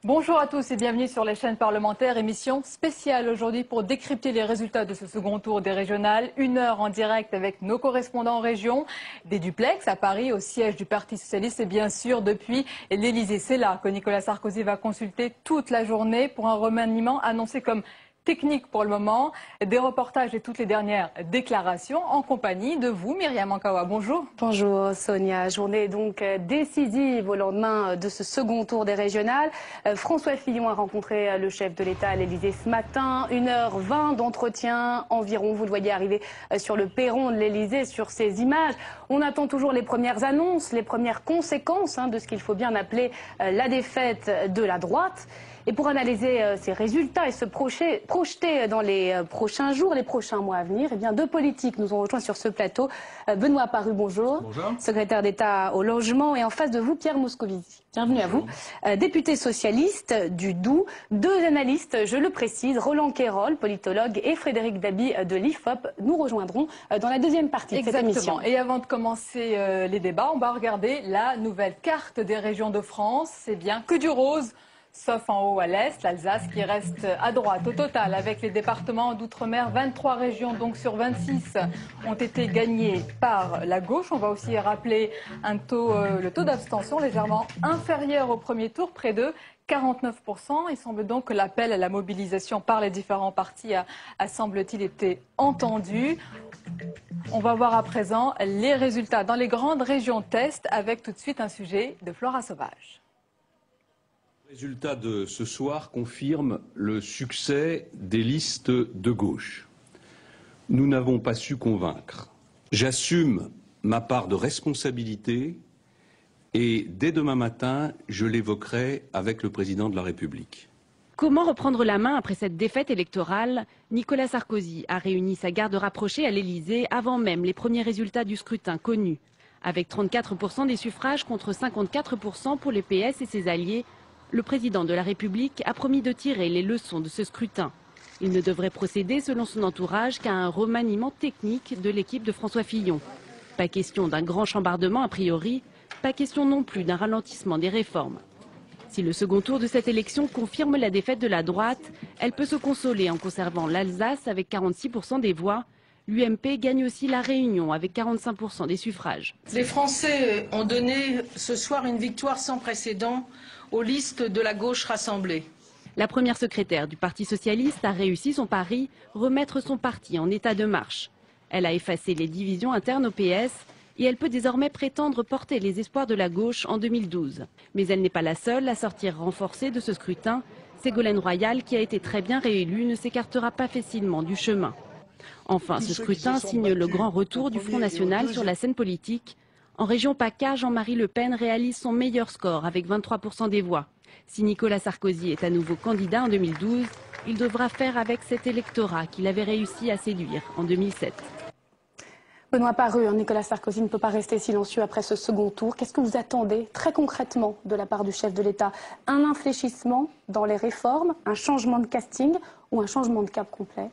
Bonjour à tous et bienvenue sur les chaînes parlementaires, émission spéciale aujourd'hui pour décrypter les résultats de ce second tour des régionales. 1 heure en direct avec nos correspondants en région, des duplex à Paris au siège du Parti Socialiste et bien sûr depuis l'Élysée. C'est là que Nicolas Sarkozy va consulter toute la journée pour un remaniement annoncé comme technique pour le moment, des reportages et toutes les dernières déclarations en compagnie de vous, Myriam Ankawa. Bonjour. Bonjour Sonia. Journée donc décisive au lendemain de ce second tour des régionales. François Fillon a rencontré le chef de l'État à l'Élysée ce matin. 1h20 d'entretien environ. Vous le voyez arriver sur le perron de l'Élysée sur ces images. On attend toujours les premières annonces, les premières conséquences de ce qu'il faut bien appeler la défaite de la droite. Et pour analyser ces résultats et se projeter dans les prochains jours, les prochains mois à venir, eh bien, deux politiques nous ont rejoints sur ce plateau. Benoît Paru, bonjour. Bonjour. Secrétaire d'État au logement. Et en face de vous, Pierre Moscovici. Bienvenue bonjour. À vous. Député socialiste du Doubs. Deux analystes, je le précise, Roland Quérol, politologue, et Frédéric Dabi de l'IFOP, nous rejoindront dans la deuxième partie de cette émission. Et avant de commencer les débats, on va regarder la nouvelle carte des régions de France. C'est bien que du rose. Sauf en haut à l'est, l'Alsace qui reste à droite. Au total, avec les départements d'outre-mer, 23 régions donc sur 26 ont été gagnées par la gauche. On va aussi rappeler le taux d'abstention légèrement inférieur au premier tour, près de 49%. Il semble donc que l'appel à la mobilisation par les différents partis a semble-t-il été entendu. On va voir à présent les résultats dans les grandes régions test avec tout de suite un sujet de Flora Sauvage. Les résultats de ce soir confirment le succès des listes de gauche. Nous n'avons pas su convaincre. J'assume ma part de responsabilité et dès demain matin, je l'évoquerai avec le président de la République. Comment reprendre la main après cette défaite électorale? Nicolas Sarkozy a réuni sa garde rapprochée à l'Élysée avant même les premiers résultats du scrutin connus. Avec 34% des suffrages contre 54% pour les PS et ses alliés, le président de la République a promis de tirer les leçons de ce scrutin. Il ne devrait procéder, selon son entourage, qu'à un remaniement technique de l'équipe de François Fillon. Pas question d'un grand chambardement a priori, pas question non plus d'un ralentissement des réformes. Si le second tour de cette élection confirme la défaite de la droite, elle peut se consoler en conservant l'Alsace avec 46% des voix. L'UMP gagne aussi la Réunion avec 45% des suffrages. Les Français ont donné ce soir une victoire sans précédent aux listes de la gauche rassemblée. La première secrétaire du Parti Socialiste a réussi son pari, remettre son parti en état de marche. Elle a effacé les divisions internes au PS et elle peut désormais prétendre porter les espoirs de la gauche en 2012. Mais elle n'est pas la seule à sortir renforcée de ce scrutin. Ségolène Royal, qui a été très bien réélue, ne s'écartera pas facilement du chemin. Enfin, ce scrutin signe le grand retour du Front National sur la scène politique. En région PACA, Jean-Marie Le Pen réalise son meilleur score avec 23% des voix. Si Nicolas Sarkozy est à nouveau candidat en 2012, il devra faire avec cet électorat qu'il avait réussi à séduire en 2007. Benoît Paru, Nicolas Sarkozy ne peut pas rester silencieux après ce second tour. Qu'est-ce que vous attendez très concrètement de la part du chef de l'État? Un infléchissement dans les réformes, un changement de casting ou un changement de cap complet?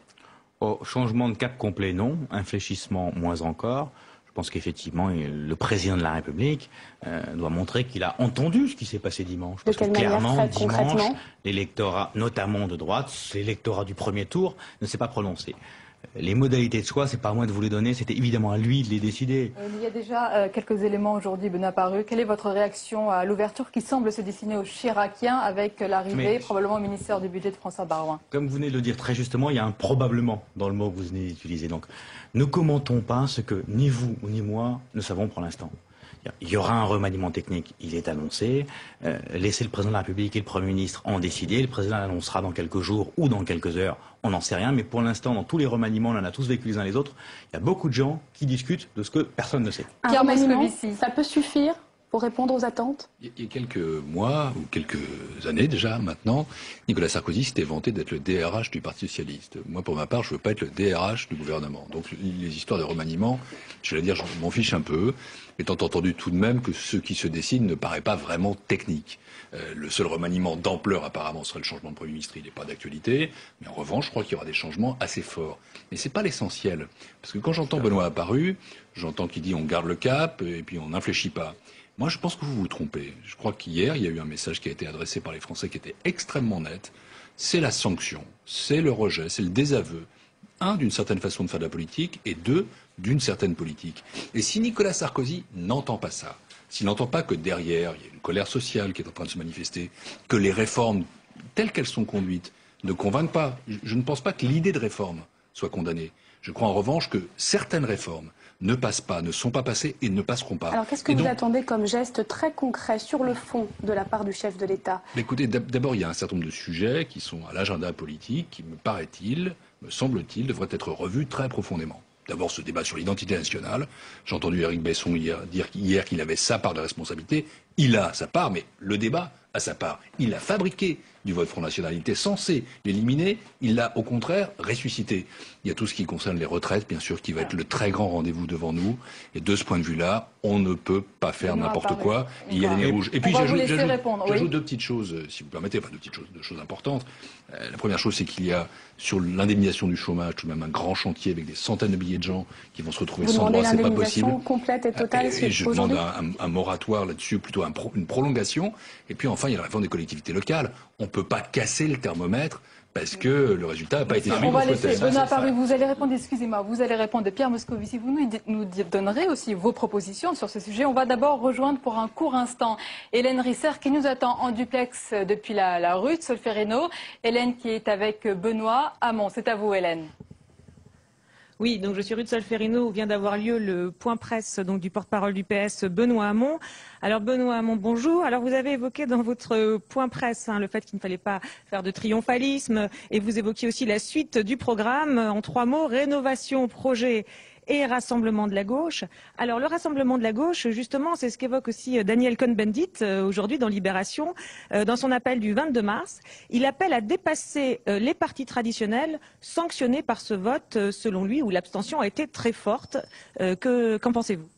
Changement de cap complet, non. Infléchissement, moins encore. Je pense qu'effectivement, le président de la République doit montrer qu'il a entendu ce qui s'est passé dimanche. De quelle manière, très concrètement? L'électorat, notamment de droite, l'électorat du premier tour, ne s'est pas prononcé. Les modalités de choix, c'est pas à moi de vous les donner, c'était évidemment à lui de les décider. Il y a déjà quelques éléments aujourd'hui, Benoît Paru. Quelle est votre réaction à l'ouverture qui semble se dessiner aux Chiraciens avec l'arrivée probablement au ministère du Budget de François Baroin? Comme vous venez de le dire très justement, il y a un probablement dans le mot que vous venez d'utiliser. Donc, ne commentons pas ce que ni vous ni moi ne savons pour l'instant. Il y aura un remaniement technique, il est annoncé. Laissez le président de la République et le Premier ministre en décider. Le président l'annoncera dans quelques jours ou dans quelques heures, on n'en sait rien. Mais pour l'instant, dans tous les remaniements, on en a tous vécu les uns les autres. Il y a beaucoup de gens qui discutent de ce que personne ne sait. Un remaniement, ça peut suffire pour répondre aux attentes? Il y a quelques mois, ou quelques années déjà maintenant, Nicolas Sarkozy s'était vanté d'être le DRH du Parti Socialiste. Moi, pour ma part, je ne veux pas être le DRH du gouvernement. Donc les histoires de remaniement, je vais dire, je m'en fiche un peu, étant entendu tout de même que ce qui se dessine ne paraît pas vraiment technique. Le seul remaniement d'ampleur apparemment serait le changement de Premier ministre, il n'est pas d'actualité, mais en revanche, je crois qu'il y aura des changements assez forts. Mais c'est pas l'essentiel, parce que quand j'entends Benoît Apparu, j'entends qu'il dit on garde le cap et puis on n'infléchit pas. Moi, je pense que vous vous trompez. Je crois qu'hier, il y a eu un message qui a été adressé par les Français qui était extrêmement net. C'est la sanction, c'est le rejet, c'est le désaveu. Un, d'une certaine façon de faire de la politique, et deux, d'une certaine politique. Et si Nicolas Sarkozy n'entend pas ça, s'il n'entend pas que derrière, il y a une colère sociale qui est en train de se manifester, que les réformes, telles qu'elles sont conduites, ne convainquent pas, je ne pense pas que l'idée de réforme soit condamnée. Je crois en revanche que certaines réformes ne passent pas, ne sont pas passées et ne passeront pas. Alors qu'est-ce que vous attendez comme geste très concret sur le fond de la part du chef de l'État? Écoutez, d'abord il y a un certain nombre de sujets qui sont à l'agenda politique qui, me semble-t-il, devraient être revus très profondément. D'abord ce débat sur l'identité nationale. J'ai entendu Éric Besson dire hier qu'il avait sa part de responsabilité. Il a sa part, mais le débat a sa part. Il a fabriqué du vote Front National. Il était censé l'éliminer. Il l'a au contraire ressuscité. Il y a tout ce qui concerne les retraites, bien sûr, qui va être le très grand rendez-vous devant nous. Et de ce point de vue-là, on ne peut pas faire n'importe quoi. Il y a les nez rouges. Et puis j'ajoute deux petites choses, si vous permettez, enfin deux choses importantes. La première chose, c'est qu'il y a sur l'indemnisation du chômage tout de même un grand chantier avec des centaines de milliers de gens qui vont se retrouver sans droit. C'est pas possible. Vous demandez l'indemnisation complète et totale et je demande un moratoire là-dessus, plutôt une prolongation. Et puis enfin, il y a la réforme des collectivités locales. On ne peut pas casser le thermomètre parce que le résultat n'a pas été celui qu'on qu'on souhaitait. Benoît Apparu, vous allez répondre, excusez-moi, vous allez répondre. Pierre Moscovici, vous nous donnerez aussi vos propositions sur ce sujet. On va d'abord rejoindre pour un court instant Hélène Risser qui nous attend en duplex depuis la rue de Solferino. Hélène qui est avec Benoît Hamon. C'est à vous, Hélène. Oui, donc je suis rue de Solferino où vient d'avoir lieu le point presse donc, du porte-parole du PS, Benoît Hamon. Alors Benoît Hamon, bonjour. Alors vous avez évoqué dans votre point presse le fait qu'il ne fallait pas faire de triomphalisme et vous évoquiez aussi la suite du programme en 3 mots, rénovation, projet et rassemblement de la gauche. Alors le rassemblement de la gauche, justement, c'est ce qu'évoque aussi Daniel Cohn-Bendit aujourd'hui dans Libération, dans son appel du 22 mars. Il appelle à dépasser les partis traditionnels sanctionnés par ce vote, selon lui, où l'abstention a été très forte. Qu'en pensez-vous ?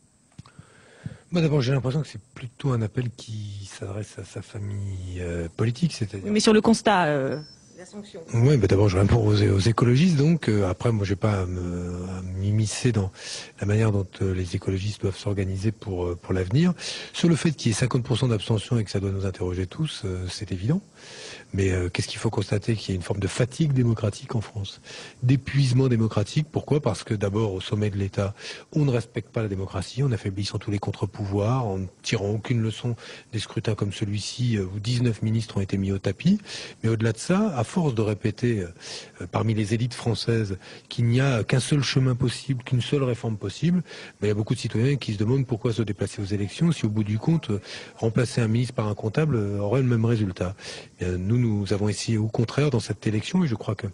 D'abord, j'ai l'impression que c'est plutôt un appel qui s'adresse à sa famille politique, c'est-à-dire... Mais sur le constat... La sanction. Oui, d'abord je réponds aux écologistes, donc après moi je vais pas à m'immiscer dans la manière dont les écologistes doivent s'organiser pour l'avenir. Sur le fait qu'il y ait 50% d'abstention et que ça doit nous interroger tous, c'est évident. Mais qu'est-ce qu'il faut constater? Qu'il y a une forme de fatigue démocratique en France, d'épuisement démocratique. Pourquoi? Parce que d'abord, au sommet de l'État, on ne respecte pas la démocratie, en affaiblissant tous les contre-pouvoirs, en ne tirant aucune leçon des scrutins comme celui-ci, où 19 ministres ont été mis au tapis. Mais au-delà de ça, à force de répéter parmi les élites françaises qu'il n'y a qu'un seul chemin possible, qu'une seule réforme possible, il y a beaucoup de citoyens qui se demandent pourquoi se déplacer aux élections si au bout du compte, remplacer un ministre par un comptable aurait le même résultat. Nous avons essayé au contraire dans cette élection, et je crois qu'il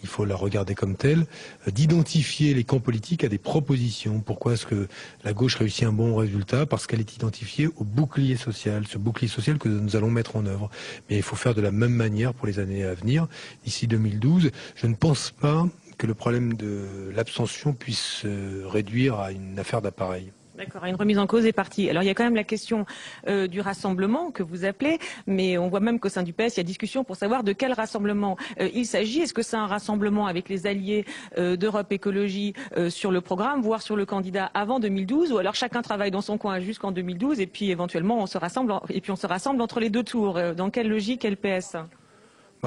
faut la regarder comme telle, d'identifier les camps politiques à des propositions. Pourquoi est-ce que la gauche réussit un bon résultat? Parce qu'elle est identifiée au bouclier social, ce bouclier social que nous allons mettre en œuvre. Mais il faut faire de la même manière pour les années à venir. D'ici 2012, je ne pense pas que le problème de l'abstention puisse se réduire à une affaire d'appareil. D'accord, une remise en cause est partie. Alors il y a quand même la question du rassemblement que vous appelez, mais on voit même qu'au sein du PS, il y a discussion pour savoir de quel rassemblement il s'agit. Est-ce que c'est un rassemblement avec les alliés d'Europe Écologie sur le programme, voire sur le candidat avant 2012, ou alors chacun travaille dans son coin jusqu'en 2012 et puis éventuellement on se rassemble entre les deux tours. Dans quelle logique est le PS ?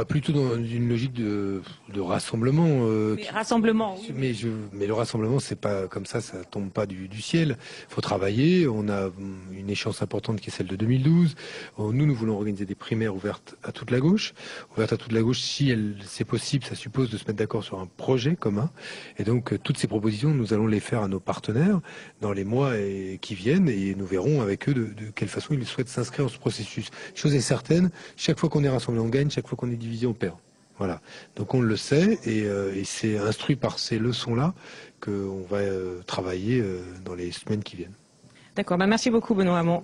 Plutôt dans une logique de rassemblement. Mais rassemblement. Oui. Mais le rassemblement, c'est pas comme ça tombe pas du ciel. Il faut travailler. On a une échéance importante qui est celle de 2012. Nous voulons organiser des primaires ouvertes à toute la gauche. Ouvertes à toute la gauche, si c'est possible, ça suppose de se mettre d'accord sur un projet commun. Et donc, toutes ces propositions, nous allons les faire à nos partenaires dans les mois qui viennent, et nous verrons avec eux de quelle façon ils souhaitent s'inscrire dans ce processus. Chose est certaine, chaque fois qu'on est rassemblé, on gagne. Chaque fois qu'on est divisé, on perd. Voilà. Donc on le sait, et c'est instruit par ces leçons-là qu'on va travailler dans les semaines qui viennent. D'accord. Merci beaucoup, Benoît Hamon.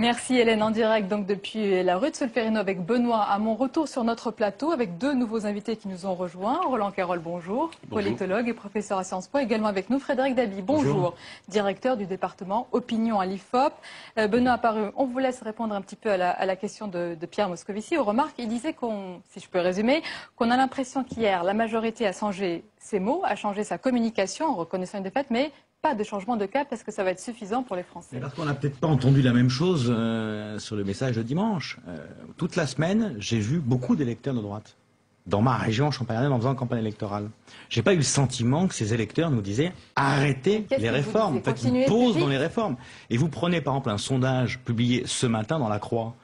Merci Hélène, en direct donc depuis la rue de Solferino avec Benoît Hamon. Retour sur notre plateau avec deux nouveaux invités qui nous ont rejoints. Roland Querol, bonjour, politologue et professeur à Sciences Po. Également avec nous Frédéric Dabi, bonjour, directeur du département Opinion à l'IFOP. Benoît Apparu, on vous laisse répondre un petit peu à la question de Pierre Moscovici. Aux remarques, il disait si je peux résumer, qu'on a l'impression qu'hier, la majorité a changé ses mots, a changé sa communication en reconnaissant une défaite, mais pas de changement de cap. Est-ce que ça va être suffisant pour les Français? Mais parce qu'on n'a peut-être pas entendu la même chose sur le message de dimanche. Toute la semaine, j'ai vu beaucoup d'électeurs de droite. Dans ma région Champagne-Ardenne, en faisant campagne électorale. J'ai pas eu le sentiment que ces électeurs nous disaient arrêtez les réformes. En fait, ils posent dans les réformes. Et vous prenez par exemple un sondage publié ce matin dans La Croix,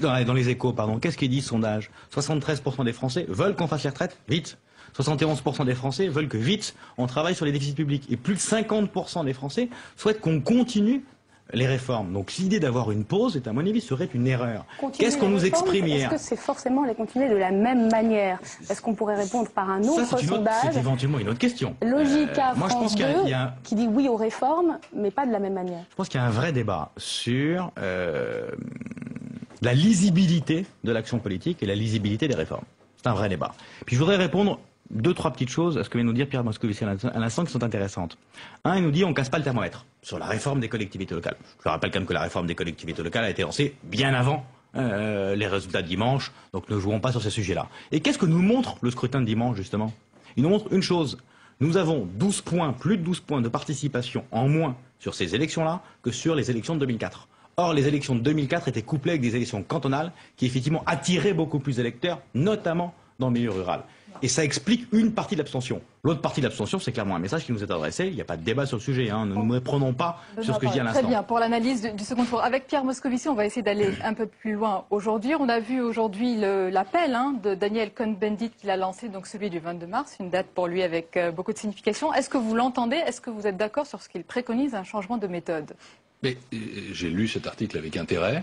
dans les Échos, pardon. Qu'est-ce qu'il dit ce sondage? 73% des Français veulent qu'on fasse les retraites vite. 71% des Français veulent que vite on travaille sur les déficits publics. Et plus de 50% des Français souhaitent qu'on continue les réformes. Donc l'idée d'avoir une pause, à mon avis, serait une erreur. Qu'est-ce qu'on nous exprime hier? Est-ce que c'est forcément les continuer de la même manière? Est-ce qu'on pourrait répondre par un autre sondage? C'est éventuellement une autre question. Logica France 2, qui dit oui aux réformes, mais pas de la même manière. Je pense qu'il y a un vrai débat sur la lisibilité de l'action politique et la lisibilité des réformes. C'est un vrai débat. Puis je voudrais répondre deux, trois petites choses à ce que vient nous dire Pierre Moscovici à l'instant qui sont intéressantes. Un, il nous dit on casse pas le thermomètre sur la réforme des collectivités locales. Je rappelle quand même que la réforme des collectivités locales a été lancée bien avant les résultats de dimanche, donc ne jouons pas sur ces sujets-là. Et qu'est-ce que nous montre le scrutin de dimanche, justement? Il nous montre une chose. Nous avons 12 points, plus de 12 points de participation en moins sur ces élections-là que sur les élections de 2004. Or, les élections de 2004 étaient couplées avec des élections cantonales qui, effectivement, attiraient beaucoup plus d'électeurs, notamment dans le milieu rural. Et ça explique une partie de l'abstention. L'autre partie de l'abstention, c'est clairement un message qui nous est adressé. Il n'y a pas de débat sur le sujet. Ne nous méprenons pas sur ce que je dis à l'instant. Très bien. Pour l'analyse du second tour, avec Pierre Moscovici, on va essayer d'aller un peu plus loin aujourd'hui. On a vu aujourd'hui l'appel de Daniel Cohn-Bendit qu'il a lancé, donc celui du 22 mars, une date pour lui avec beaucoup de signification. Est-ce que vous l'entendez? Est-ce que vous êtes d'accord sur ce qu'il préconise, un changement de méthode? Mais j'ai lu cet article avec intérêt.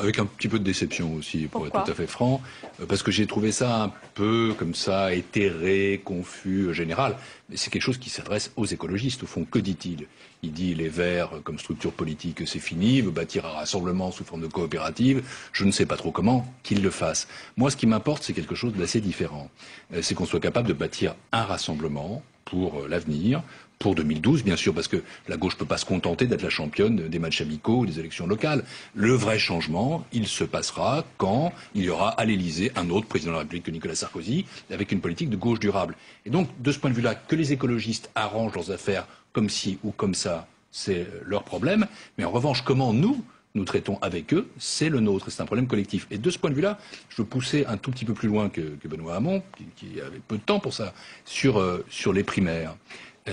Avec un petit peu de déception aussi, pour être tout à fait franc, parce que j'ai trouvé ça un peu comme ça, éthéré, confus, général. Mais c'est quelque chose qui s'adresse aux écologistes. Au fond, que dit-il? Il dit les Verts, comme structure politique, c'est fini, veut bâtir un rassemblement sous forme de coopérative. Je ne sais pas trop comment qu'il le fasse. Moi, ce qui m'importe, c'est quelque chose d'assez différent. C'est qu'on soit capable de bâtir un rassemblement pour l'avenir, pour 2012, bien sûr, parce que la gauche ne peut pas se contenter d'être la championne des matchs amicaux ou des élections locales. Le vrai changement, il se passera quand il y aura à l'Élysée un autre président de la République que Nicolas Sarkozy, avec une politique de gauche durable. Et donc, de ce point de vue-là, que les écologistes arrangent leurs affaires comme ci ou comme ça, c'est leur problème. Mais en revanche, comment nous traitons avec eux, c'est le nôtre, c'est un problème collectif. Et de ce point de vue-là, je veux pousser un tout petit peu plus loin que Benoît Hamon, qui avait peu de temps pour ça, sur les primaires.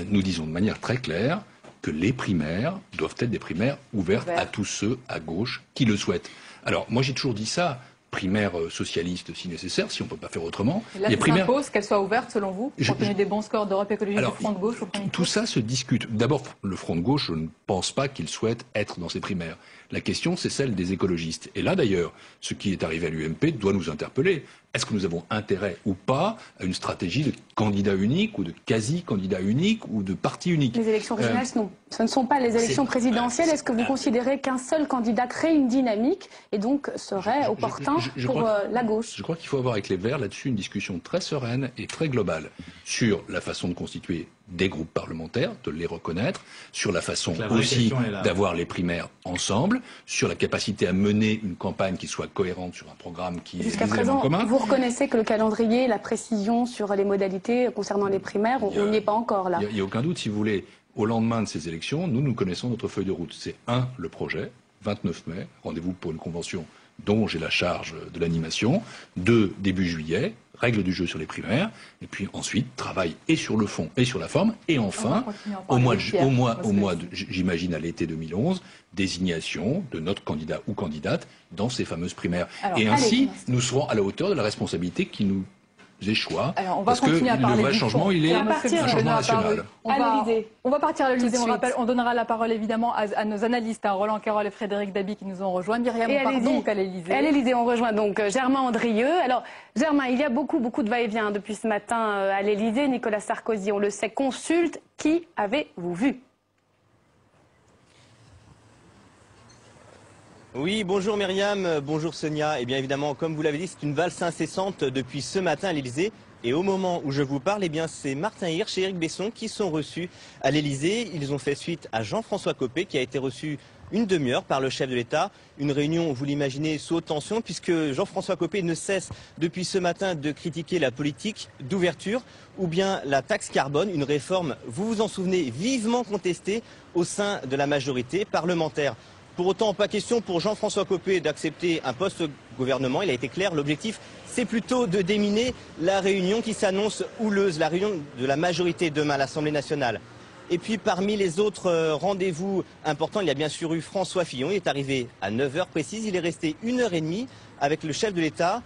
Nous disons de manière très claire que les primaires doivent être des primaires ouvertes à tous ceux à gauche qui le souhaitent. Alors, moi j'ai toujours dit ça, primaire socialiste si nécessaire, si on ne peut pas faire autrement. Et là, les primaires s'impose qu'elles soient ouvertes selon vous, pour qu'il y ait des bons scores d'Europe écologique du Front de gauche au premier tour. Tout ça se discute. D'abord, le Front de gauche, je ne pense pas qu'il souhaite être dans ces primaires. La question, c'est celle des écologistes. Et là, d'ailleurs, ce qui est arrivé à l'UMP doit nous interpeller. Est-ce que nous avons intérêt ou pas à une stratégie de candidat unique ou de quasi-candidat unique ou de parti unique? Les élections régionales, non. Ce ne sont pas les élections présidentielles. Est-ce que vous considérez qu'un seul candidat crée une dynamique et donc serait opportun pour la gauche? Je crois qu'il faut avoir avec les Verts là-dessus une discussion très sereine et très globale sur la façon de constituer des groupes parlementaires, de les reconnaître, sur la façon aussi d'avoir les primaires ensemble, sur la capacité à mener une campagne qui soit cohérente sur un programme qui est jusqu'à présent commun. Vous reconnaissez que le calendrier, la précision sur les modalités concernant les primaires, on n'y est pas encore là. Il n'y a aucun doute, si vous voulez. Au lendemain de ces élections, nous connaissons notre feuille de route. C'est le projet, 29 mai, rendez-vous pour une convention dont j'ai la charge de l'animation, 2, début juillet, règles du jeu sur les primaires, et puis ensuite, travail et sur le fond et sur la forme, et enfin, au mois, j'imagine à l'été 2011, désignation de notre candidat ou candidate dans ces fameuses primaires. Alors, et ainsi, nous serons à la hauteur de la responsabilité qui nous échoua, parce que le vrai changement, il est un changement national. On va partir à l'Élysée, on donnera la parole évidemment à nos analystes, Roland Querol et Frédéric Dabi qui nous ont rejoints. Myriam, on part donc à l'Élysée. À l'Élysée, on rejoint donc Germain Andrieux. Alors, Germain, il y a beaucoup de va-et-vient depuis ce matin à l'Élysée. Nicolas Sarkozy, on le sait, consulte. Qui avez-vous vu ? Oui, bonjour Myriam, bonjour Sonia. Et bien évidemment, comme vous l'avez dit, c'est une valse incessante depuis ce matin à l'Élysée. Et au moment où je vous parle, eh bien c'est Martin Hirsch et Éric Besson qui sont reçus à l'Élysée. Ils ont fait suite à Jean-François Copé qui a été reçu une demi-heure par le chef de l'État. Une réunion, vous l'imaginez, sous haute tension puisque Jean-François Copé ne cesse depuis ce matin de critiquer la politique d'ouverture ou bien la taxe carbone, une réforme, vous vous en souvenez, vivement contestée au sein de la majorité parlementaire. Pour autant, pas question pour Jean-François Copé d'accepter un poste au gouvernement. Il a été clair, l'objectif, c'est plutôt de déminer la réunion qui s'annonce houleuse, la réunion de la majorité demain à l'Assemblée nationale. Et puis, parmi les autres rendez-vous importants, il y a bien sûr eu François Fillon. Il est arrivé à 9h précise. Il est resté 1h30 avec le chef de l'État.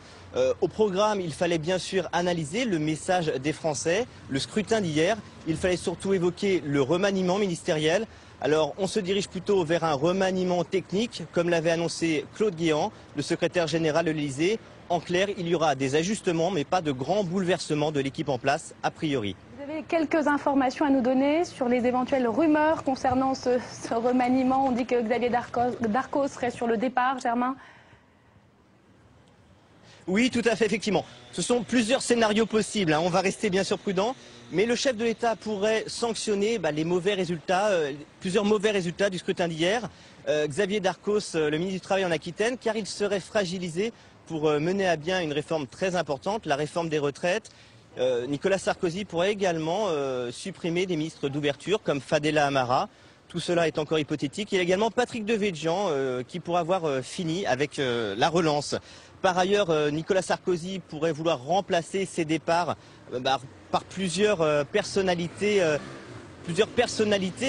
Au programme, il fallait bien sûr analyser le message des Français, le scrutin d'hier. Il fallait surtout évoquer le remaniement ministériel. Alors, on se dirige plutôt vers un remaniement technique, comme l'avait annoncé Claude Guéant, le secrétaire général de l'Élysée. En clair, il y aura des ajustements, mais pas de grands bouleversements de l'équipe en place, a priori. Vous avez quelques informations à nous donner sur les éventuelles rumeurs concernant ce remaniement. On dit que Xavier Darcos serait sur le départ, Germain. Oui, tout à fait, effectivement. Ce sont plusieurs scénarios possibles. On va rester bien sûr prudent. Mais le chef de l'État pourrait sanctionner les mauvais résultats, plusieurs mauvais résultats du scrutin d'hier. Xavier Darcos, le ministre du Travail en Aquitaine, car il serait fragilisé pour mener à bien une réforme très importante, la réforme des retraites. Nicolas Sarkozy pourrait également supprimer des ministres d'ouverture comme Fadela Amara. Tout cela est encore hypothétique. Il y a également Patrick Devedjian qui pourrait avoir fini avec la relance. Par ailleurs, Nicolas Sarkozy pourrait vouloir remplacer ses départs par plusieurs personnalités.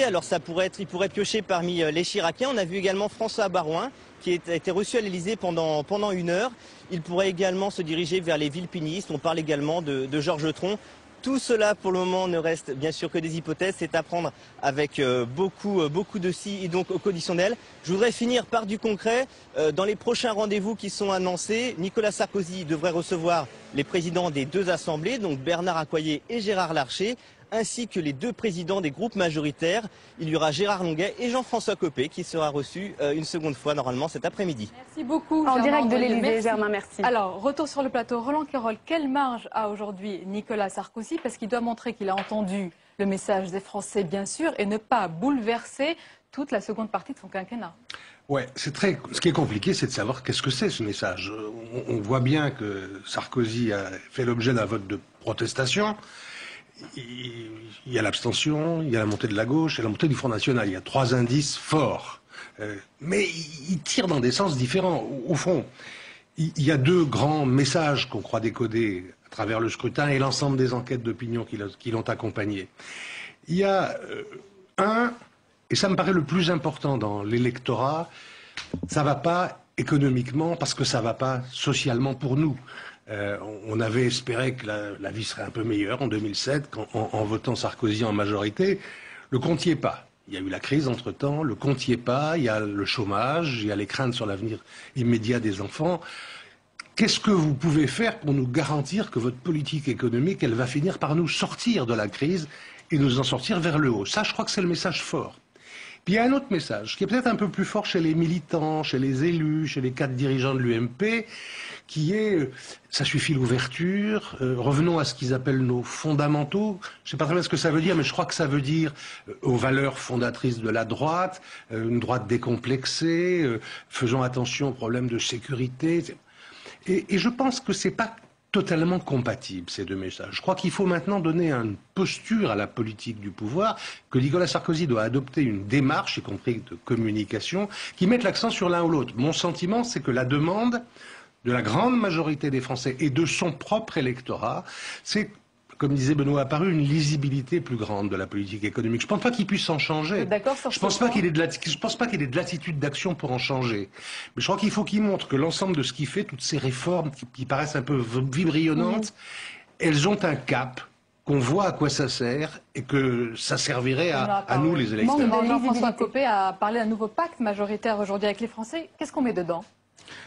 Alors ça pourrait être, il pourrait piocher parmi les Chiraciens. On a vu également François Baroin qui a été reçu à l'Élysée pendant 1 heure. Il pourrait également se diriger vers les villepiniistes. On parle également de Georges Tron. Tout cela, pour le moment, ne reste bien sûr que des hypothèses. C'est à prendre avec beaucoup de si et donc au conditionnel. Je voudrais finir par du concret. Dans les prochains rendez-vous qui sont annoncés, Nicolas Sarkozy devrait recevoir les présidents des 2 assemblées, donc Bernard Accoyer et Gérard Larcher, ainsi que les 2 présidents des groupes majoritaires. Il y aura Gérard Longuet et Jean-François Copé qui sera reçu une seconde fois normalement cet après-midi. Merci beaucoup. En direct de l'Élysée, Germain, merci. Alors, retour sur le plateau. Roland Quérol, quelle marge a aujourd'hui Nicolas Sarkozy? Parce qu'il doit montrer qu'il a entendu le message des Français, bien sûr, et ne pas bouleverser toute la seconde partie de son quinquennat. Ouais, ce qui est compliqué, c'est de savoir qu'est-ce que c'est ce message. On voit bien que Sarkozy a fait l'objet d'un vote de protestation. Il y a l'abstention, il y a la montée de la gauche et la montée du Front National. Il y a 3 indices forts. Mais il tire dans des sens différents. Au fond, il y a 2 grands messages qu'on croit décoder à travers le scrutin et l'ensemble des enquêtes d'opinion qui l'ont accompagné. Il y a un, et ça me paraît le plus important dans l'électorat, ça ne va pas économiquement parce que ça ne va pas socialement pour nous. On avait espéré que la vie serait un peu meilleure en 2007 en votant Sarkozy en majorité. Le compte n'y est pas. Il y a eu la crise entre-temps, le compte n'y est pas, il y a le chômage, il y a les craintes sur l'avenir immédiat des enfants. Qu'est-ce que vous pouvez faire pour nous garantir que votre politique économique, elle va finir par nous sortir de la crise et nous en sortir vers le haut? Ça, je crois que c'est le message fort. Puis il y a un autre message qui est peut-être un peu plus fort chez les militants, chez les élus, chez les 4 dirigeants de l'UMP, qui est, ça suffit l'ouverture, revenons à ce qu'ils appellent nos fondamentaux. Je ne sais pas très bien ce que ça veut dire, mais je crois que ça veut dire aux valeurs fondatrices de la droite, une droite décomplexée, faisons attention aux problèmes de sécurité. Et je pense que c'est pas totalement compatibles, ces 2 messages. Je crois qu'il faut maintenant donner une posture à la politique du pouvoir, que Nicolas Sarkozy doit adopter une démarche, y compris de communication, qui mette l'accent sur l'un ou l'autre. Mon sentiment, c'est que la demande de la grande majorité des Français et de son propre électorat, c'est, comme disait Benoît Apparu, une lisibilité plus grande de la politique économique. Je ne pense pas qu'il puisse en changer. Je ne pense pas qu'il ait de l'attitude d'action pour en changer. Mais je crois qu'il faut qu'il montre que l'ensemble de ce qu'il fait, toutes ces réformes qui paraissent un peu vibrillonnantes, elles ont un cap, qu'on voit à quoi ça sert et que ça servirait à nous, les électeurs. Jean-François Copé a parlé d'un nouveau pacte majoritaire aujourd'hui avec les Français. Qu'est-ce qu'on met dedans?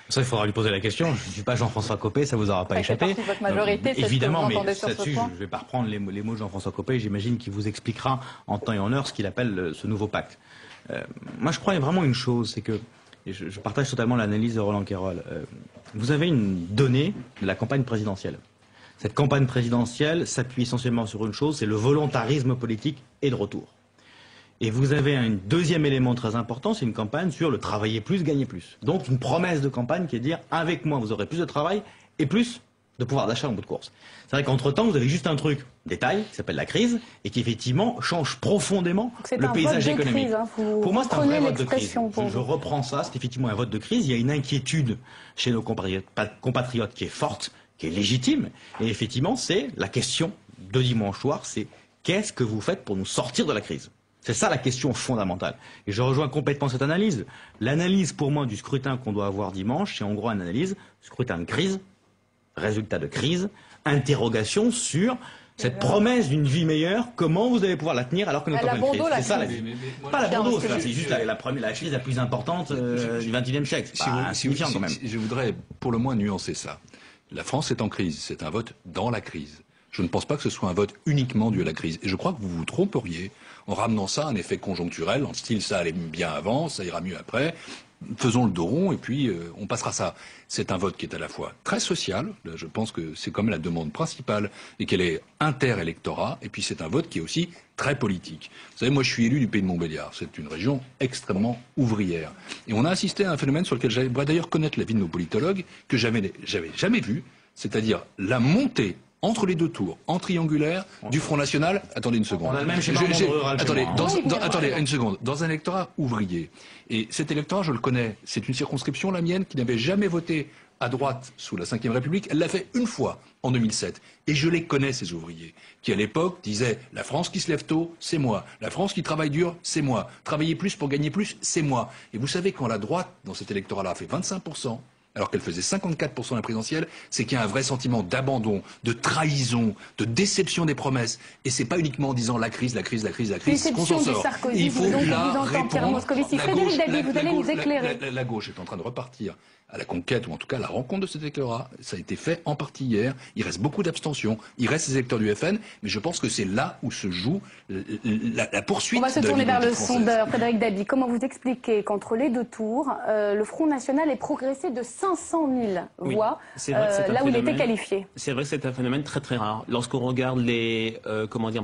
Ça, il faudra lui poser la question. Je ne suis pas Jean-François Copé, ça vous aura pas échappé. Votre majorité, évidemment, mais là-dessus, je ne vais pas reprendre les mots de Jean-François Copé. J'imagine qu'il vous expliquera en temps et en heure ce qu'il appelle ce nouveau pacte. Moi, je crois vraiment une chose, c'est que et je partage totalement l'analyse de Roland Quérol. Vous avez une donnée de la campagne présidentielle. Cette campagne présidentielle s'appuie essentiellement sur une chose, c'est le volontarisme politique est de retour. Et vous avez un deuxième élément très important, c'est une campagne sur le travailler plus, gagner plus. Donc une promesse de campagne qui est de dire avec moi vous aurez plus de travail et plus de pouvoir d'achat en bout de course. C'est vrai qu'entre-temps vous avez juste un truc, détail, qui s'appelle la crise et qui effectivement change profondément le paysage économique. Crise, hein, pour moi c'est un vrai vote de crise. Je reprends ça, c'est effectivement un vote de crise. Il y a une inquiétude chez nos compatriotes qui est forte, qui est légitime. Et effectivement c'est la question de dimanche soir, c'est qu'est-ce que vous faites pour nous sortir de la crise ? C'est ça la question fondamentale. Et je rejoins complètement cette analyse. L'analyse pour moi du scrutin qu'on doit avoir dimanche, c'est en gros une analyse, scrutin de crise, résultat de crise, interrogation sur cette promesse d'une vie meilleure, comment vous allez pouvoir la tenir alors que nous sommes en crise. C'est ça la vie. Pas la bandeau, c'est juste la crise la plus importante du XXIe siècle. C'est pas insignifiant quand même. Je voudrais pour le moins nuancer ça. La France est en crise, c'est un vote dans la crise. Je ne pense pas que ce soit un vote uniquement dû à la crise. Et je crois que vous vous tromperiez en ramenant ça à un effet conjoncturel, en style ça allait bien avant, ça ira mieux après. Faisons le dos rond et puis on passera ça. C'est un vote qui est à la fois très social, là, je pense que c'est comme la demande principale et qu'elle est inter-électorat, et puis c'est un vote qui est aussi très politique. Vous savez, moi je suis élu du Pays de Montbéliard, c'est une région extrêmement ouvrière. Et on a assisté à un phénomène sur lequel j'aimerais d'ailleurs connaître l'avis de nos politologues, que j'avais jamais vu, c'est-à-dire la montée entre les deux tours, en triangulaire, du Front National. Attendez une seconde. On a le même schéma rural. Attendez une seconde. Dans un électorat ouvrier. Et cet électorat, je le connais. C'est une circonscription, la mienne, qui n'avait jamais voté à droite sous la Ve République. Elle l'a fait une fois, en 2007. Et je les connais, ces ouvriers, qui à l'époque disaient « La France qui se lève tôt, c'est moi. La France qui travaille dur, c'est moi. Travailler plus pour gagner plus, c'est moi. » Et vous savez, quand la droite, dans cet électorat-là, a fait 25%, alors qu'elle faisait 54% à la présidentielle, c'est qu'il y a un vrai sentiment d'abandon, de trahison, de déception des promesses. Et c'est pas uniquement en disant la crise qu'on s'en sort. Il faut la répondre. La gauche est en train de repartir à la conquête, ou en tout cas à la rencontre de cet électorat. Ça a été fait en partie hier. Il reste beaucoup d'abstention. Il reste les électeurs du FN. Mais je pense que c'est là où se joue la poursuite. On va se tourner vers le sondeur. Frédéric Dabi, comment vous expliquez qu'entre les deux tours, le Front National ait progressé de 500 000 voix, là où il était qualifié? C'est vrai que c'est un phénomène très très rare. Lorsqu'on regarde les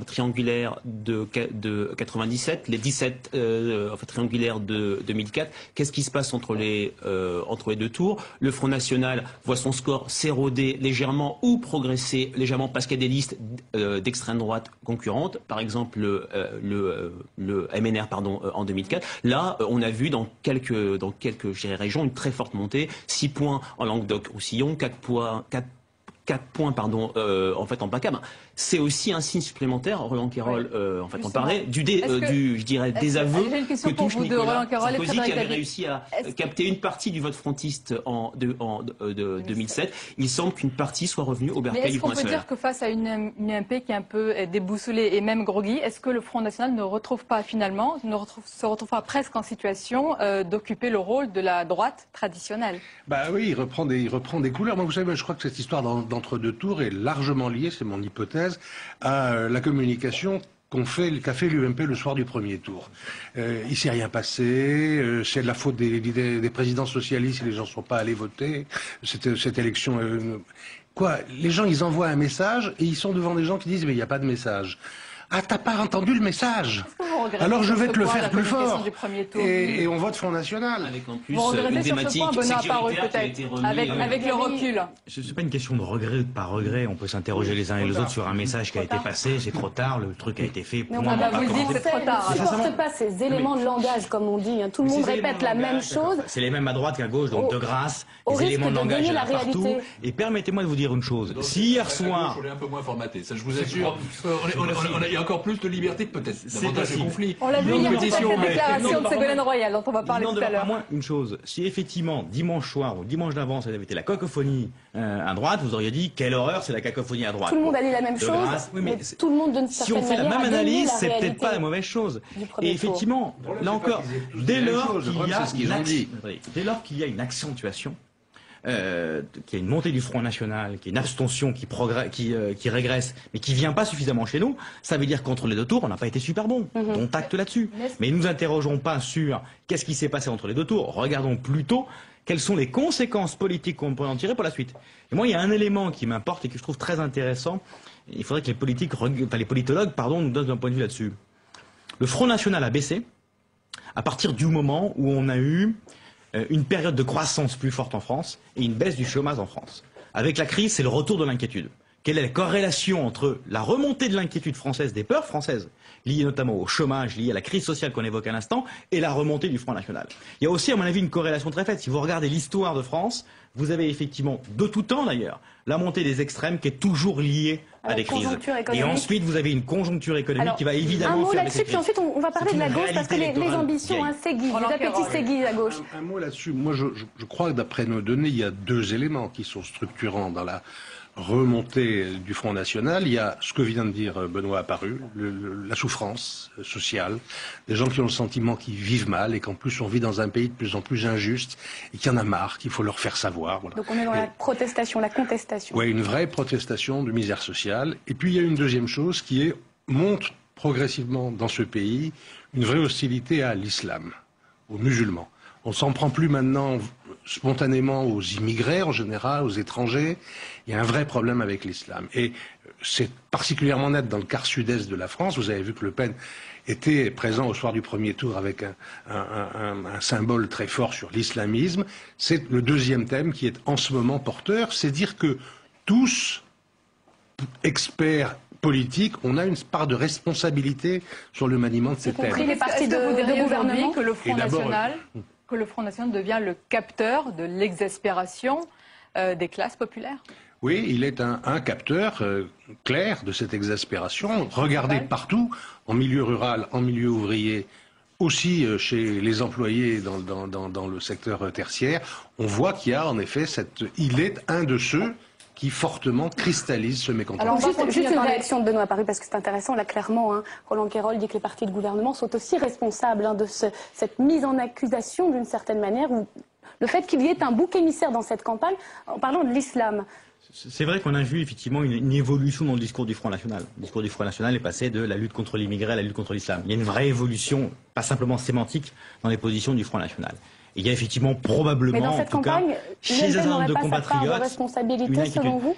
triangulaires de 97, les 17 triangulaires de 2004, qu'est-ce qui se passe entre les deux tours? Le Front National voit son score s'éroder légèrement ou progresser légèrement parce qu'il y a des listes d'extrême droite concurrentes, par exemple le MNR en 2004. Là, on a vu dans quelques régions une très forte montée, 6 points en Languedoc-Roussillon, 4 points en PACA. C'est aussi un signe supplémentaire, Roland Quérol, on parlait, du désaveu que touche Nicolas Sarkozy, qui avait réussi à capter une partie du vote frontiste en 2007. Il semble qu'une partie soit revenue au bercail du Front National. Est-ce qu'on peut dire que face à une UMP qui est un peu déboussolée et même groggy, est-ce que le Front National ne se retrouve pas presque en situation d'occuper le rôle de la droite traditionnelle? Bah oui, il reprend des couleurs. Moi, vous savez, je crois que cette histoire d'entre-deux tours est largement liée, c'est mon hypothèse, à la communication qu'a fait l'UMP le soir du premier tour. Il s'est rien passé, c'est de la faute des présidents socialistes, les gens ne sont pas allés voter, cette élection... les gens, ils envoient un message et ils sont devant des gens qui disent « mais il n'y a pas de message ». Ah, t'as pas entendu le message? Alors je vais te le faire plus fort. Et on vote Front National. Avec en plus une thématique sécuritaire qui a été remise avec le recul. Ce n'est pas une question de regret ou de pas regret. On peut s'interroger les uns et les autres sur un message qui a été passé. C'est trop tard, le truc a été fait. On ne supporte pas ces éléments de langage, comme on dit. Tout le monde répète la même chose. C'est les mêmes à droite qu'à gauche, donc de grâce, les éléments de langage là partout. Et permettez-moi de vous dire une chose. Si hier soir... On est un peu moins formaté, ça je vous assure. Il y a encore plus de liberté peut-être, davantage de conflits. On l'a vu hier dans cette déclaration de Ségolène Royal dont on va parler tout à l'heure. Moins une chose, si effectivement dimanche soir ou dimanche d'avant ça avait été la cacophonie à droite, vous auriez dit quelle horreur, c'est la cacophonie à droite. Tout le monde a dit la même chose, mais tout le monde d'une certaine manière. Si on fait la même analyse, c'est peut-être pas la mauvaise chose. Et effectivement, là encore, dès lors qu'il y a une accentuation qu'il y a une montée du Front National, qu'il y a une abstention qui régresse, mais qui vient pas suffisamment chez nous, ça veut dire qu'entre les deux tours, on n'a pas été super bon. On acte là-dessus. Mais nous interrogeons pas sur qu'est-ce qui s'est passé entre les deux tours. Regardons plutôt quelles sont les conséquences politiques qu'on peut en tirer pour la suite. Et moi, il y a un élément qui m'importe et que je trouve très intéressant. Il faudrait que les politologues, nous donnent un point de vue là-dessus. Le Front National a baissé à partir du moment où on a eu une période de croissance plus forte en France et une baisse du chômage en France. Avec la crise, c'est le retour de l'inquiétude. Quelle est la corrélation entre la remontée de l'inquiétude française, des peurs françaises, liées notamment au chômage, liées à la crise sociale qu'on évoque à l'instant, et la remontée du Front National? Il y a aussi, à mon avis, une corrélation très faite. Si vous regardez l'histoire de France, vous avez effectivement, de tout temps d'ailleurs, la montée des extrêmes qui est toujours liée à des crises. Et ensuite, vous avez une conjoncture économique qui va évidemment... Un mot là-dessus, puis ensuite on va parler de la gauche, parce que les ambitions s'aiguisent, les appétits s'aiguisent à gauche. Un mot là-dessus. Moi, je crois que d'après nos données, il y a deux éléments qui sont structurants dans la remontée du Front National. Il y a ce que vient de dire Benoît Apparu, la souffrance sociale, des gens qui ont le sentiment qu'ils vivent mal et qu'en plus on vit dans un pays de plus en plus injuste et qu'il y en a marre, qu'il faut leur faire savoir. Voilà. Donc on est dans la protestation, la contestation. Oui, une vraie protestation de misère sociale. Et puis il y a une deuxième chose qui monte progressivement dans ce pays une vraie hostilité à l'islam, aux musulmans. On s'en prend plus maintenant spontanément aux immigrés en général, aux étrangers. Il y a un vrai problème avec l'islam. Et c'est particulièrement net dans le quart sud-est de la France. Vous avez vu que Le Pen était présent au soir du premier tour avec un symbole très fort sur l'islamisme. C'est le deuxième thème qui est en ce moment porteur. C'est dire que tous, experts politique, on a une part de responsabilité sur le maniement de ces thèmes. Les partis de gouvernement que le Front National devient le capteur de l'exaspération des classes populaires. Oui, il est un capteur clair de cette exaspération. Regardez partout, en milieu rural, en milieu ouvrier, aussi chez les employés dans le secteur tertiaire, on voit qu'il y a en effet il est un de ceux qui fortement cristallise ce mécontentement. Alors juste une réaction de Benoît Apparu, parce que c'est intéressant, là clairement, Roland Quérol dit que les partis de gouvernement sont aussi responsables de cette mise en accusation d'une certaine manière, ou le fait qu'il y ait un bouc émissaire dans cette campagne, en parlant de l'islam. C'est vrai qu'on a vu effectivement une évolution dans le discours du Front National. Le discours du Front National est passé de la lutte contre l'immigré à la lutte contre l'islam. Il y a une vraie évolution, pas simplement sémantique, dans les positions du Front National. Il y a effectivement probablement, mais dans cette campagne, chez un certain nombre de compatriotes, de responsabilité selon vous.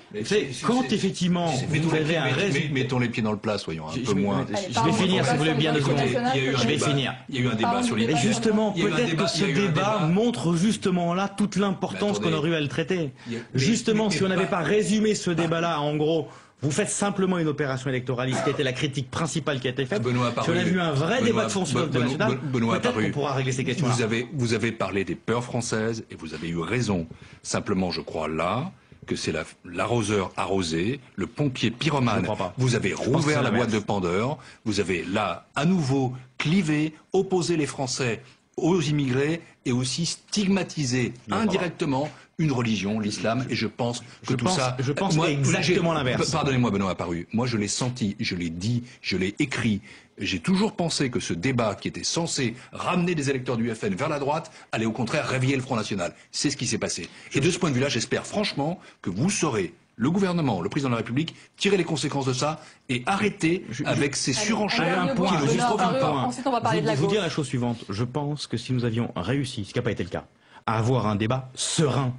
Quand effectivement vous avez un résultat, mettons les pieds dans le plat, soyons un peu moins. Je vais finir, si vous voulez bien 2 secondes. Je vais finir. Il y a eu un débat sur les. Et justement, peut-être que ce débat montre justement là toute l'importance qu'on aurait eu à le traiter. Justement, si on n'avait pas résumé ce débat-là, en gros. Vous faites simplement une opération électoraliste qui était la critique principale qui a été faite. Si on a vu un vrai débat de fond sur l'international, peut-être qu'on pourra régler ces questions-là. Vous avez parlé des peurs françaises et vous avez eu raison. Simplement, je crois là que c'est l'arroseur arrosé, le pompier pyromane. Vous avez rouvert la boîte de Pandore. Vous avez là, à nouveau, clivé, opposé les Français aux immigrés et aussi stigmatisé indirectement une religion, l'islam, et je pense que Je pense exactement l'inverse. Pardonnez-moi, Benoît Apparu. Moi, je l'ai senti, je l'ai dit, je l'ai écrit. J'ai toujours pensé que ce débat qui était censé ramener des électeurs du FN vers la droite allait au contraire réveiller le Front National. C'est ce qui s'est passé. Et de ce point de vue-là, j'espère franchement que vous saurez, le gouvernement, le président de la République, tirer les conséquences de ça et arrêter avec ces surenchères qui ne justifient pas. Ensuite, on va parler de la gauche. Je vais vous dire la chose suivante. Je pense que si nous avions réussi, ce qui n'a pas été le cas, à avoir un débat serein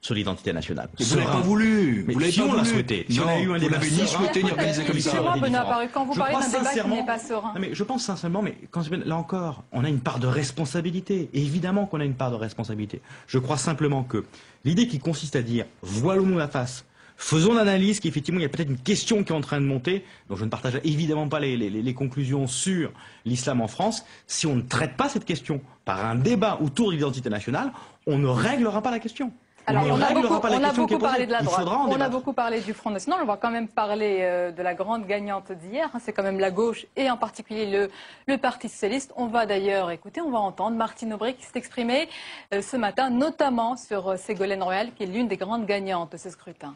sur l'identité nationale. Vous l'avez pas voulu. Mais vous l'avez si pas on l'a voulu. souhaité, si on a eu un débat ni souhaité ni organisé comme ça. Quand vous parlez d'un débat qui n'est pas serein. Non, mais je pense sincèrement, mais là encore, on a une part de responsabilité. Évidemment qu'on a une part de responsabilité. Je crois simplement que l'idée qui consiste à dire voilons-nous la face, faisons l'analyse qu'effectivement il y a peut-être une question qui est en train de monter, dont je ne partage évidemment pas les conclusions sur l'islam en France. Si on ne traite pas cette question par un débat autour de l'identité nationale, on ne réglera pas la question. Alors, on a beaucoup parlé de la droite, on a beaucoup parlé du Front National, on va quand même parler de la grande gagnante d'hier, c'est quand même la gauche et en particulier le Parti Socialiste. On va d'ailleurs écouter, on va entendre Martine Aubry qui s'est exprimée ce matin, notamment sur Ségolène Royal, qui est l'une des grandes gagnantes de ce scrutin.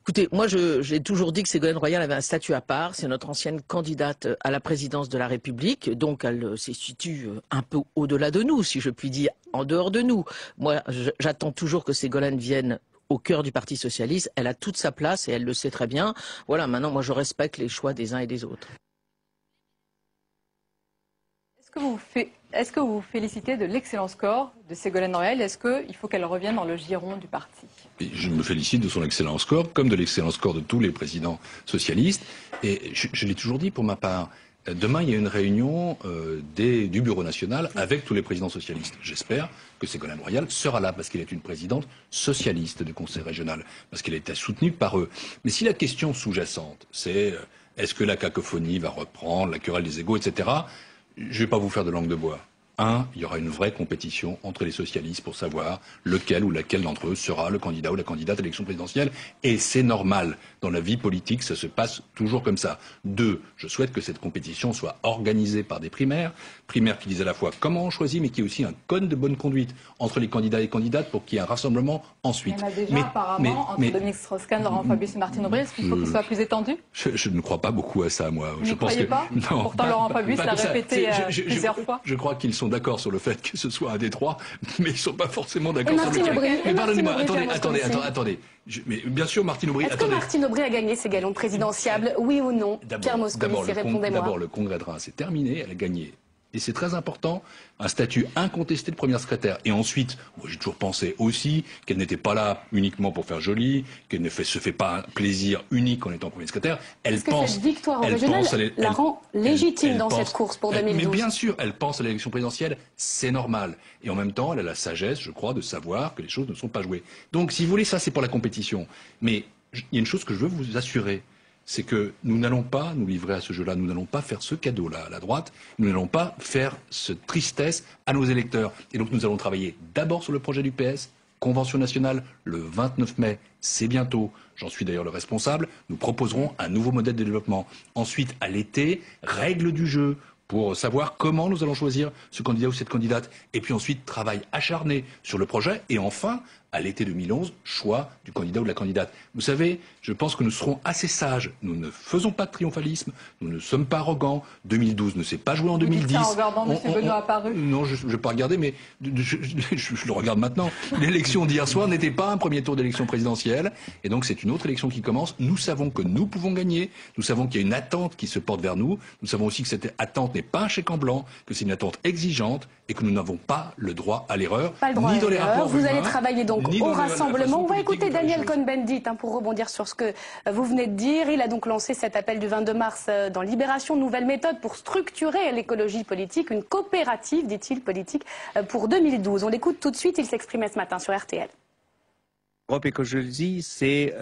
Écoutez, moi j'ai toujours dit que Ségolène Royal avait un statut à part. C'est notre ancienne candidate à la présidence de la République, donc elle se situe un peu au-delà de nous, si je puis dire, en dehors de nous. Moi, j'attends toujours que Ségolène vienne au cœur du Parti socialiste. Elle a toute sa place et elle le sait très bien. Voilà, maintenant, moi je respecte les choix des uns et des autres. Est-ce que vous vous félicitez de l'excellent score de Ségolène Royal? Est-ce qu'il faut qu'elle revienne dans le giron du parti? Et je me félicite de son excellent score, comme de l'excellent score de tous les présidents socialistes. Et je l'ai toujours dit pour ma part, demain il y a une réunion du Bureau national avec tous les présidents socialistes. J'espère que Ségolène Royal sera là parce qu'elle est une présidente socialiste du Conseil régional, parce qu'elle était soutenue par eux. Mais si la question sous-jacente, c'est est-ce que la cacophonie va reprendre, la querelle des égos, etc., je ne vais pas vous faire de langue de bois. Il y aura une vraie compétition entre les socialistes pour savoir lequel ou laquelle d'entre eux sera le candidat ou la candidate à l'élection présidentielle. Et c'est normal. Dans la vie politique, ça se passe toujours comme ça. 2, je souhaite que cette compétition soit organisée par des primaires qui disent à la fois comment on choisit, mais qui est aussi un code de bonne conduite entre les candidats et candidates pour qu'il y ait un rassemblement ensuite. Il y en a déjà apparemment entre Dominique Strauss-Kahn, Laurent Fabius et Martine Aubry. Est-ce qu'il faut que ce soit plus étendu? Je ne crois pas beaucoup à ça, moi. Vous ne croyez pas? Non, pourtant, Laurent Fabius l'a répété plusieurs fois. Je crois qu'ils sont d'accord sur le fait que ce soit un des trois, mais ils ne sont pas forcément d'accord sur Martine lequel. Aubry, Mais pardonnez-moi, attendez. Mais bien sûr, Martine Aubry. Est-ce que Martine Aubry a gagné ses galons présidentiables, oui ou non? Pierre Moscovici, répondez-moi. D'abord, le congrès de Reims c'est terminé, elle a gagné. Et c'est très important, un statut incontesté de première secrétaire. Et ensuite, moi j'ai toujours pensé aussi qu'elle n'était pas là uniquement pour faire joli, qu'elle ne se fait pas un plaisir unique en étant première secrétaire. Est-ce que cette victoire régionale la rend légitime dans cette course pour 2012? Mais bien sûr, elle pense à l'élection présidentielle, c'est normal. Et en même temps, elle a la sagesse, je crois, de savoir que les choses ne sont pas jouées. Donc, si vous voulez, ça c'est pour la compétition. Mais il y a une chose que je veux vous assurer. C'est que nous n'allons pas nous livrer à ce jeu-là, nous n'allons pas faire ce cadeau-là à la droite, nous n'allons pas faire cette tristesse à nos électeurs. Et donc nous allons travailler d'abord sur le projet du PS, Convention nationale, le 29 mai, c'est bientôt, j'en suis d'ailleurs le responsable, nous proposerons un nouveau modèle de développement. Ensuite, à l'été, règles du jeu pour savoir comment nous allons choisir ce candidat ou cette candidate. Et puis ensuite, travail acharné sur le projet. Et enfin, à l'été 2011, choix du candidat ou de la candidate. Vous savez, je pense que nous serons assez sages. Nous ne faisons pas de triomphalisme, nous ne sommes pas arrogants. 2012 ne s'est pas joué en 2010. Vous dites ça en regardant M. Benoît apparu? Non, je ne vais pas regarder, mais je le regarde maintenant. L'élection d'hier soir n'était pas un premier tour d'élection présidentielle. Et donc c'est une autre élection qui commence. Nous savons que nous pouvons gagner. Nous savons qu'il y a une attente qui se porte vers nous. Nous savons aussi que cette attente n'est pas un chèque en blanc, que c'est une attente exigeante et que nous n'avons pas le droit à l'erreur. Ni dans les rapports Vous humains, allez travailler donc au rassemblement. On va écouter Daniel Cohn-Bendit pour rebondir sur ce que vous venez de dire. Il a donc lancé cet appel du 22 mars dans Libération, nouvelle méthode pour structurer l'écologie politique, une coopérative, dit-il, politique pour 2012. On l'écoute tout de suite, il s'exprimait ce matin sur RTL. Europe Écologie, c'est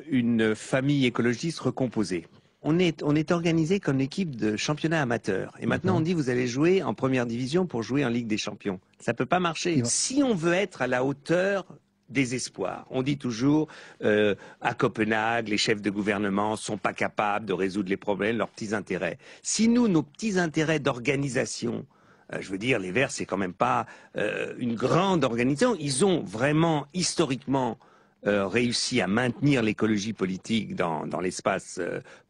une famille écologiste recomposée. On est organisé comme équipe de championnat amateur. Et maintenant, on dit vous allez jouer en première division pour jouer en Ligue des Champions. Ça peut pas marcher. Si on veut être à la hauteur des espoirs, on dit toujours à Copenhague, les chefs de gouvernement sont pas capables de résoudre les problèmes, leurs petits intérêts. Si nous, nos petits intérêts d'organisation, je veux dire, les Verts, c'est quand même pas une grande organisation. Ils ont vraiment, historiquement, réussi à maintenir l'écologie politique dans l'espace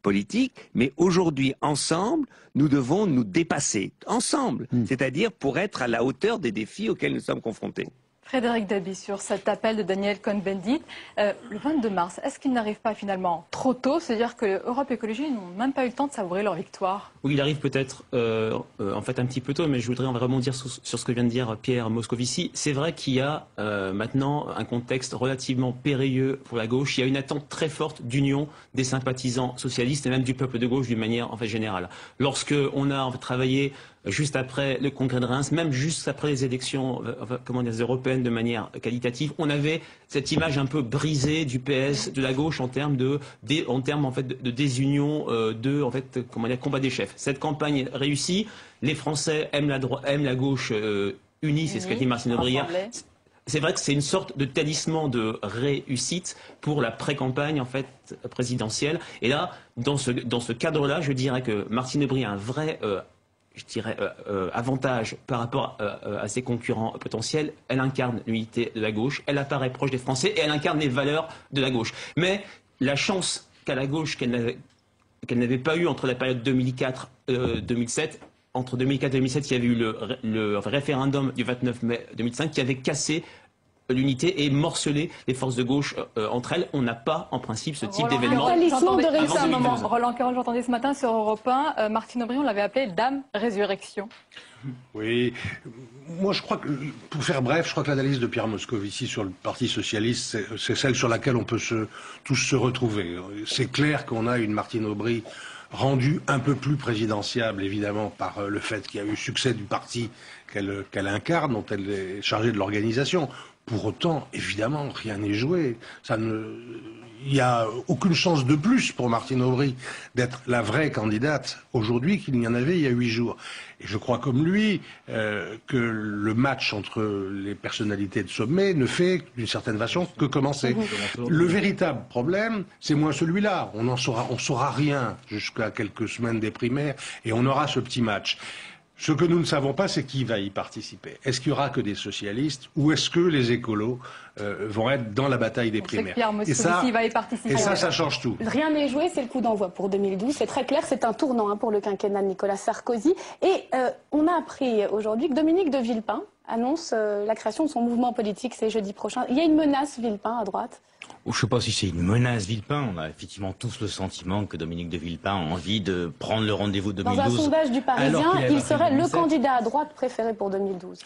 politique, mais aujourd'hui, ensemble, nous devons nous dépasser, ensemble, c'est-à-dire pour être à la hauteur des défis auxquels nous sommes confrontés. Frédéric Dabi, sur cet appel de Daniel Cohn-Bendit, le 22 mars, est-ce qu'il n'arrive pas finalement trop tôt? C'est-à-dire que Europe Écologie n'ont même pas eu le temps de savourer leur victoire. Oui, il arrive peut-être en fait un petit peu tôt, mais je voudrais rebondir sur ce que vient de dire Pierre Moscovici. C'est vrai qu'il y a maintenant un contexte relativement périlleux pour la gauche. Il y a une attente très forte d'union des sympathisants socialistes et même du peuple de gauche d'une manière en fait générale. Lorsque on a en fait travaillé juste après le congrès de Reims, même juste après les élections européennes de manière qualitative, on avait cette image un peu brisée du PS, de la gauche en termes de désunion, combat des chefs. Cette campagne réussie, les Français aiment la gauche unie, c'est ce qu'a dit Martine Aubry hier. C'est vrai que c'est une sorte de talisman de réussite pour la pré-campagne en fait présidentielle. Et là, dans ce cadre-là, je dirais que Martine Aubry a un vrai avantage par rapport à ses concurrents potentiels. Elle incarne l'unité de la gauche, elle apparaît proche des Français et elle incarne les valeurs de la gauche. Mais la chance qu'a la gauche qu'elle n'avait pas eu entre la période 2004-2007. Entre 2004 et 2007, il y avait eu le référendum du 29 mai 2005 qui avait cassé l'unité et morcelé les forces de gauche entre elles. On n'a pas, en principe, ce type d'événement. Roland Caron, j'entendais ce matin sur Europe 1, Martine Aubry, on l'avait appelée Dame Résurrection. Oui, moi je crois que, pour faire bref, je crois que l'analyse de Pierre Moscovici sur le Parti Socialiste, c'est celle sur laquelle on peut tous se retrouver. C'est clair qu'on a une Martine Aubry rendue un peu plus présidentiable, évidemment, par le fait qu'il y a eu succès du parti qu'elle incarne, dont elle est chargée de l'organisation. Pour autant, évidemment, rien n'est joué. Il n'y a aucune chance de plus pour Martine Aubry d'être la vraie candidate aujourd'hui qu'il n'y en avait il y a 8 jours. Et je crois comme lui que le match entre les personnalités de sommet ne fait d'une certaine façon que commencer. Le véritable problème, c'est moins celui-là. On saura rien jusqu'à quelques semaines des primaires et on aura ce petit match. Ce que nous ne savons pas, c'est qui va y participer. Est-ce qu'il y aura que des socialistes ou est-ce que les écolos vont être dans la bataille des primaires? Et ça change tout. Rien n'est joué, c'est le coup d'envoi pour 2012. C'est très clair, c'est un tournant pour le quinquennat de Nicolas Sarkozy. Et on a appris aujourd'hui que Dominique de Villepin annonce la création de son mouvement politique, c'est jeudi prochain. Il y a une menace Villepin à droite? Je ne sais pas si c'est une menace Villepin. On a effectivement tous le sentiment que Dominique de Villepin a envie de prendre le rendez-vous de 2012. Dans un sondage du Parisien, il serait le candidat à droite préféré pour 2012.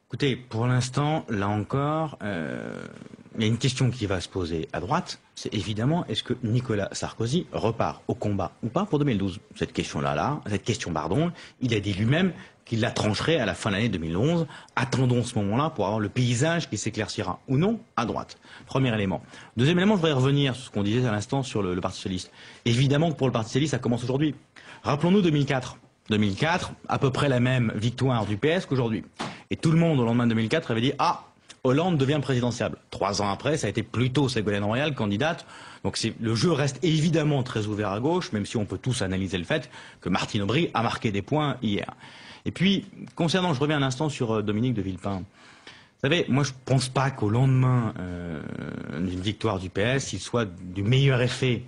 Écoutez, pour l'instant, là encore, il y a une question qui va se poser à droite. C'est évidemment, est-ce que Nicolas Sarkozy repart au combat ou pas pour 2012? Cette question, il a dit lui-même qu'il la trancherait à la fin de l'année 2011. Attendons ce moment-là pour avoir le paysage qui s'éclaircira ou non à droite. Premier élément. Deuxième élément, je voudrais revenir sur ce qu'on disait à l'instant sur le Parti Socialiste. Évidemment que pour le Parti Socialiste, ça commence aujourd'hui. Rappelons-nous 2004. 2004, à peu près la même victoire du PS qu'aujourd'hui. Et tout le monde, au lendemain de 2004, avait dit « Ah, Hollande devient présidentiable ». 3 ans après, ça a été plutôt Ségolène Royal, candidate. Donc le jeu reste évidemment très ouvert à gauche, même si on peut tous analyser le fait que Martine Aubry a marqué des points hier. Et puis, concernant, je reviens un instant sur Dominique de Villepin. Vous savez, moi je ne pense pas qu'au lendemain d'une victoire du PS, il soit du meilleur effet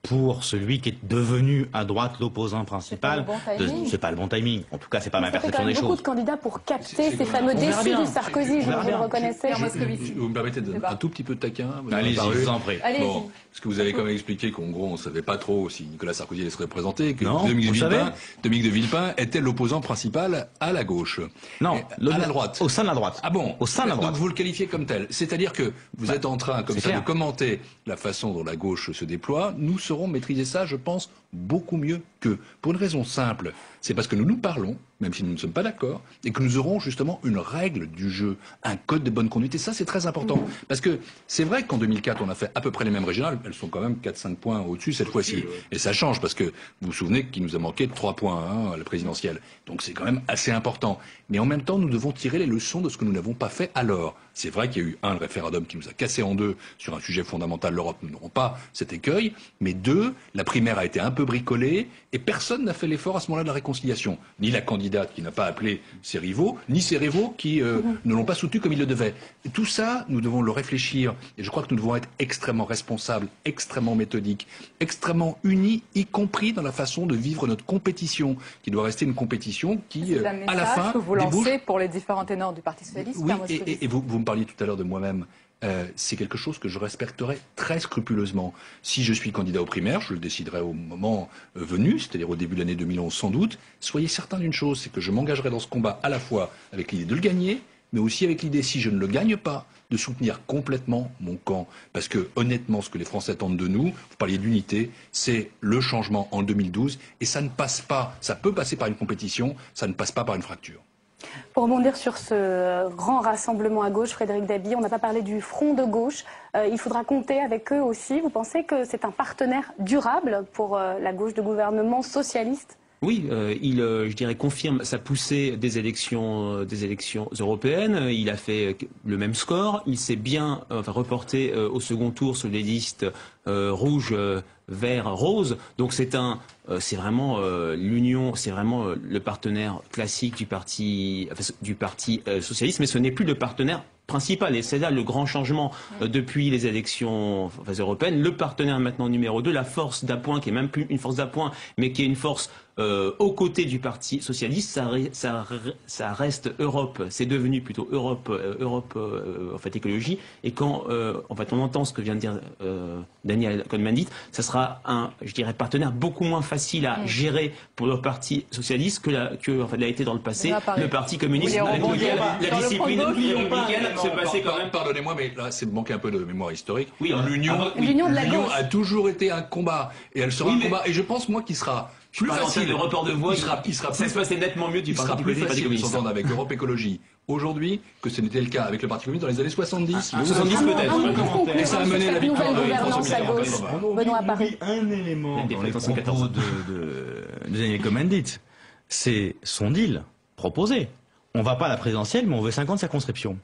pour celui qui est devenu à droite l'opposant principal. C'est pas le bon timing. En tout cas, c'est pas ma perception des choses. Il y a beaucoup de candidats pour capter ces fameux déçus du Sarkozy, vous le reconnaissez. Vous me permettez un tout petit peu de taquin? Allez-y, je vous en prie. Bon, parce que vous avez quand même expliqué qu'en gros, on ne savait pas trop si Nicolas Sarkozy allait se représenter, que non, Dominique de Villepin était l'opposant principal à la gauche. Non, à la droite. Au sein de la droite. Ah bon? Au sein de la droite. Donc vous le qualifiez comme tel. C'est-à-dire que vous êtes en train, comme ça, de commenter la façon dont la gauche se déploie. Nous saurons maîtriser ça, je pense, beaucoup mieux qu'eux. Pour une raison simple, c'est parce que nous nous parlons, même si nous ne sommes pas d'accord, et que nous aurons justement une règle du jeu, un code de bonne conduite. Et ça, c'est très important. Parce que c'est vrai qu'en 2004, on a fait à peu près les mêmes régionales. Elles sont quand même 4-5 points au-dessus cette fois-ci. Et ça change parce que vous vous souvenez qu'il nous a manqué de 3 points à la présidentielle. Donc c'est quand même assez important. Mais en même temps, nous devons tirer les leçons de ce que nous n'avons pas fait alors. C'est vrai qu'il y a eu le référendum qui nous a cassé en deux sur un sujet fondamental, l'Europe. Nous n'aurons pas cet écueil. Mais 2, la primaire a été un peu bricolée et personne n'a fait l'effort à ce moment-là de la réconciliation. Ni la candidate qui n'a pas appelé ses rivaux, ni ses rivaux qui ne l'ont pas soutenu comme ils le devaient. Et tout ça, nous devons le réfléchir. Et je crois que nous devons être extrêmement responsables, extrêmement méthodiques, extrêmement unis, y compris dans la façon de vivre notre compétition, qui doit rester une compétition qui, à la fin, que vous lancez pour les différents ténors du Parti Socialiste. Oui, et vous me parliez tout à l'heure de moi-même. C'est quelque chose que je respecterai très scrupuleusement. Si je suis candidat aux primaires, je le déciderai au moment venu, c'est-à-dire au début de l'année 2011 sans doute. Soyez certain d'une chose, c'est que je m'engagerai dans ce combat à la fois avec l'idée de le gagner, mais aussi avec l'idée, si je ne le gagne pas, de soutenir complètement mon camp. Parce que honnêtement, ce que les Français attendent de nous, vous parliez d'unité, c'est le changement en 2012, et ça ne passe pas, ça peut passer par une compétition, ça ne passe pas par une fracture. Pour rebondir sur ce grand rassemblement à gauche, Frédéric Dabi, on n'a pas parlé du front de gauche. Il faudra compter avec eux aussi. Vous pensez que c'est un partenaire durable pour la gauche de gouvernement socialiste ? Oui, je dirais, confirme sa poussée des élections européennes. Il a fait le même score. Il s'est bien reporté au second tour sur les listes rouge, vert, rose. Donc c'est vraiment l'union, c'est vraiment le partenaire classique du parti socialiste, mais ce n'est plus le partenaire principal. Et c'est là le grand changement depuis les élections européennes. Le partenaire maintenant numéro 2, la force d'appoint, qui est même plus une force d'appoint, mais qui est une force aux côtés du Parti socialiste, ça reste Europe. C'est devenu plutôt Europe en fait écologie. Et quand en fait on entend ce que vient de dire Daniel Cohn-Bendit, ça sera un, je dirais, partenaire beaucoup moins facile à gérer pour le Parti socialiste que en fait l'a été dans le passé le Parti communiste, avec lequel la discipline républicaine se passait quand même. Pardonnez-moi, mais là c'est manquer un peu de mémoire historique. Oui, l'union a toujours été un combat et elle sera un combat. Et je pense moi qu'il sera plus facile. Le report de voix, ça se passait nettement mieux du Parti communiste de s'entendre avec Europe Écologie aujourd'hui que ce n'était le cas avec le Parti communiste dans les années 70. 70 peut-être. Et ça a mené la victoire de François Mitterrand. Benoît Apparu. Un élément dans les propos de Daniel Cohn-Bendit, c'est son deal proposé. On va pas à la présidentielle, mais on veut 50 circonscriptions.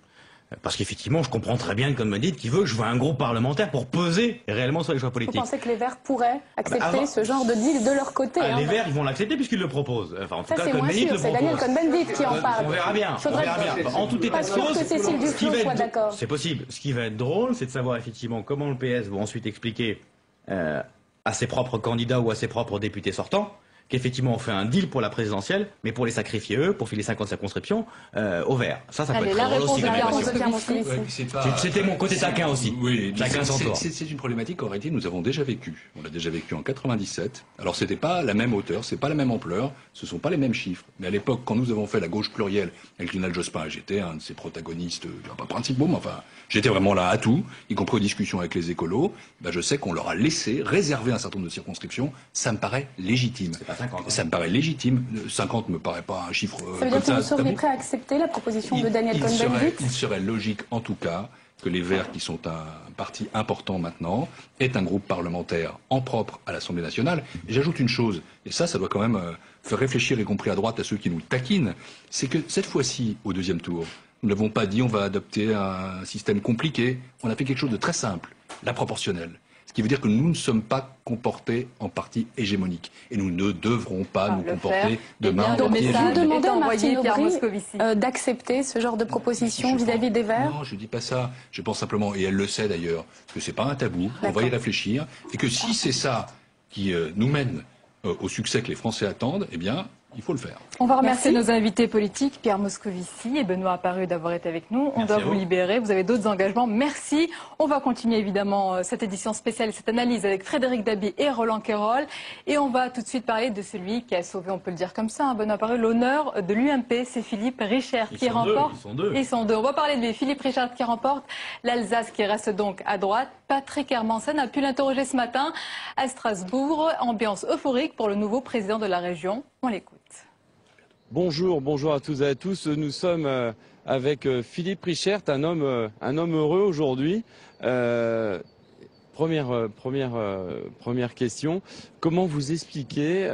Parce qu'effectivement, je comprends très bien, comme me dit, qu'il veut que je vois un groupe parlementaire pour peser réellement sur les choix politiques. Vous pensez que les Verts pourraient accepter ce genre de deal de leur côté Les Verts, ils vont l'accepter puisqu'ils le proposent. Enfin, en tout cas, c'est moins sûr, c'est Daniel Cohn-Bendit qui en parle. On verra bien. En tout état de cause, que Cécile Duflot soit d'accord. C'est possible. Ce qui va être drôle, c'est de savoir effectivement comment le PS va ensuite expliquer à ses propres candidats ou à ses propres députés sortants qu'effectivement on fait un deal pour la présidentielle, mais pour les sacrifier eux, pour filer 50 circonscriptions aux Verts. Ça peut être drôle aussi. C'était mon côté taquin aussi. Oui, chacun son tour. C'est une problématique qu'en réalité nous avons déjà vécue. On l'a déjà vécu en 97. Alors c'était pas la même hauteur, c'est pas la même ampleur, ce sont pas les mêmes chiffres. Mais à l'époque, quand nous avons fait la gauche plurielle avec Lionel Jospin, j'étais un de ses protagonistes, pas principaux, mais enfin, j'étais vraiment là à tout, y compris aux discussions avec les écolos. Ben, je sais qu'on leur a laissé réserver un certain nombre de circonscriptions. Ça me paraît légitime. Ça me paraît légitime. 50 me paraît pas un chiffre ça veut dire que vous seriez prêt à accepter la proposition de Daniel Cohn-Bendit ? Il serait logique, en tout cas, que les Verts, qui sont un parti important maintenant, aient un groupe parlementaire en propre à l'Assemblée nationale. Et j'ajoute une chose, et ça doit quand même faire réfléchir, y compris à droite, à ceux qui nous taquinent, c'est que cette fois-ci, au deuxième tour, nous n'avons pas dit on va adopter un système compliqué, on a fait quelque chose de très simple, la proportionnelle. Ce qui veut dire que nous ne sommes pas comportés en parti hégémonique. Et nous ne devrons pas nous comporter demain en parti hégémonique. Vous demandez à Martine Aubry d'accepter ce genre de proposition vis-à-vis des Verts ? Non, je ne dis pas ça. Je pense simplement, et elle le sait d'ailleurs, que ce n'est pas un tabou, on va y réfléchir, et que si c'est ça qui nous mène au succès que les Français attendent, eh bien, il faut le faire. On va remercier nos invités politiques, Pierre Moscovici et Benoît Apparu, d'avoir été avec nous. On doit vous libérer, vous avez d'autres engagements. Merci. On va continuer évidemment cette édition spéciale, cette analyse avec Frédéric Dabi et Roland Quérol. Et on va tout de suite parler de celui qui a sauvé, on peut le dire comme ça, Benoît Apparu, l'honneur de l'UMP. C'est Philippe Richert qui remporte. Ils sont deux. On va parler de lui. Philippe Richert qui remporte l'Alsace, qui reste donc à droite. Patrick Hermansen a pu l'interroger ce matin à Strasbourg. Ambiance euphorique pour le nouveau président de la région. On l'écoute. Bonjour à toutes et à tous. Nous sommes avec Philippe Richert, un homme heureux aujourd'hui. Première question. Comment vous expliquez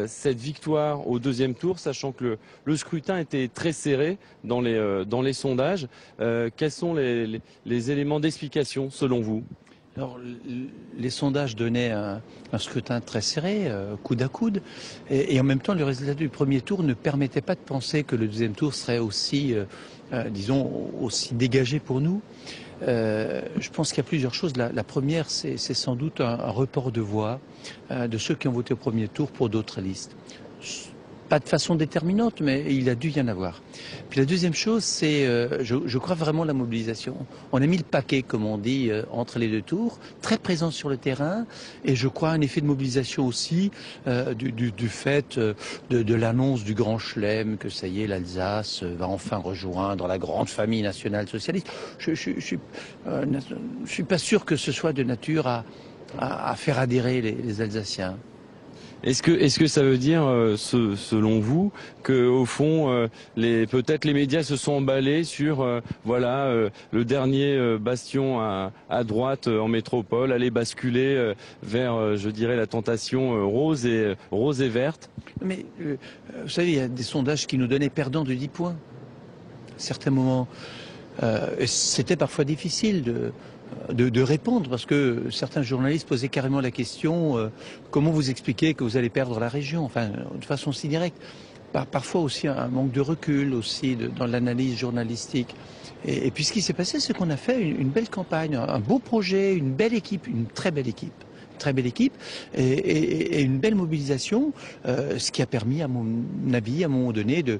cette victoire au deuxième tour, sachant que le scrutin était très serré dans les sondages. Quels sont les éléments d'explication selon vous ? Alors, les sondages donnaient un scrutin très serré, coude à coude, et en même temps, le résultat du premier tour ne permettait pas de penser que le deuxième tour serait aussi, aussi dégagé pour nous. Je pense qu'il y a plusieurs choses. La première, c'est sans doute un report de voix de ceux qui ont voté au premier tour pour d'autres listes. Pas de façon déterminante, mais il a dû y en avoir. Puis la deuxième chose, c'est, je crois vraiment la mobilisation. On a mis le paquet, comme on dit, entre les deux tours, très présent sur le terrain, et je crois un effet de mobilisation aussi du fait de l'annonce du grand chelem, que ça y est, l'Alsace va enfin rejoindre la grande famille nationale socialiste. Je suis pas sûr que ce soit de nature à faire adhérer les Alsaciens. Est-ce que ça veut dire, selon vous, que au fond, peut-être les médias se sont emballés sur, le dernier bastion à droite en métropole, aller basculer vers, je dirais, la tentation rose et verte. Mais vous savez, il y a des sondages qui nous donnaient perdants de 10 points. À certains moments, c'était parfois difficile de répondre, parce que certains journalistes posaient carrément la question comment vous expliquez que vous allez perdre la région, enfin de façon si directe. Parfois aussi un manque de recul aussi dans l'analyse journalistique. Et puis ce qui s'est passé, c'est qu'on a fait une belle campagne, un beau projet, une belle équipe, une très belle équipe. Très belle équipe et une belle mobilisation, ce qui a permis, à mon avis, à un moment donné, de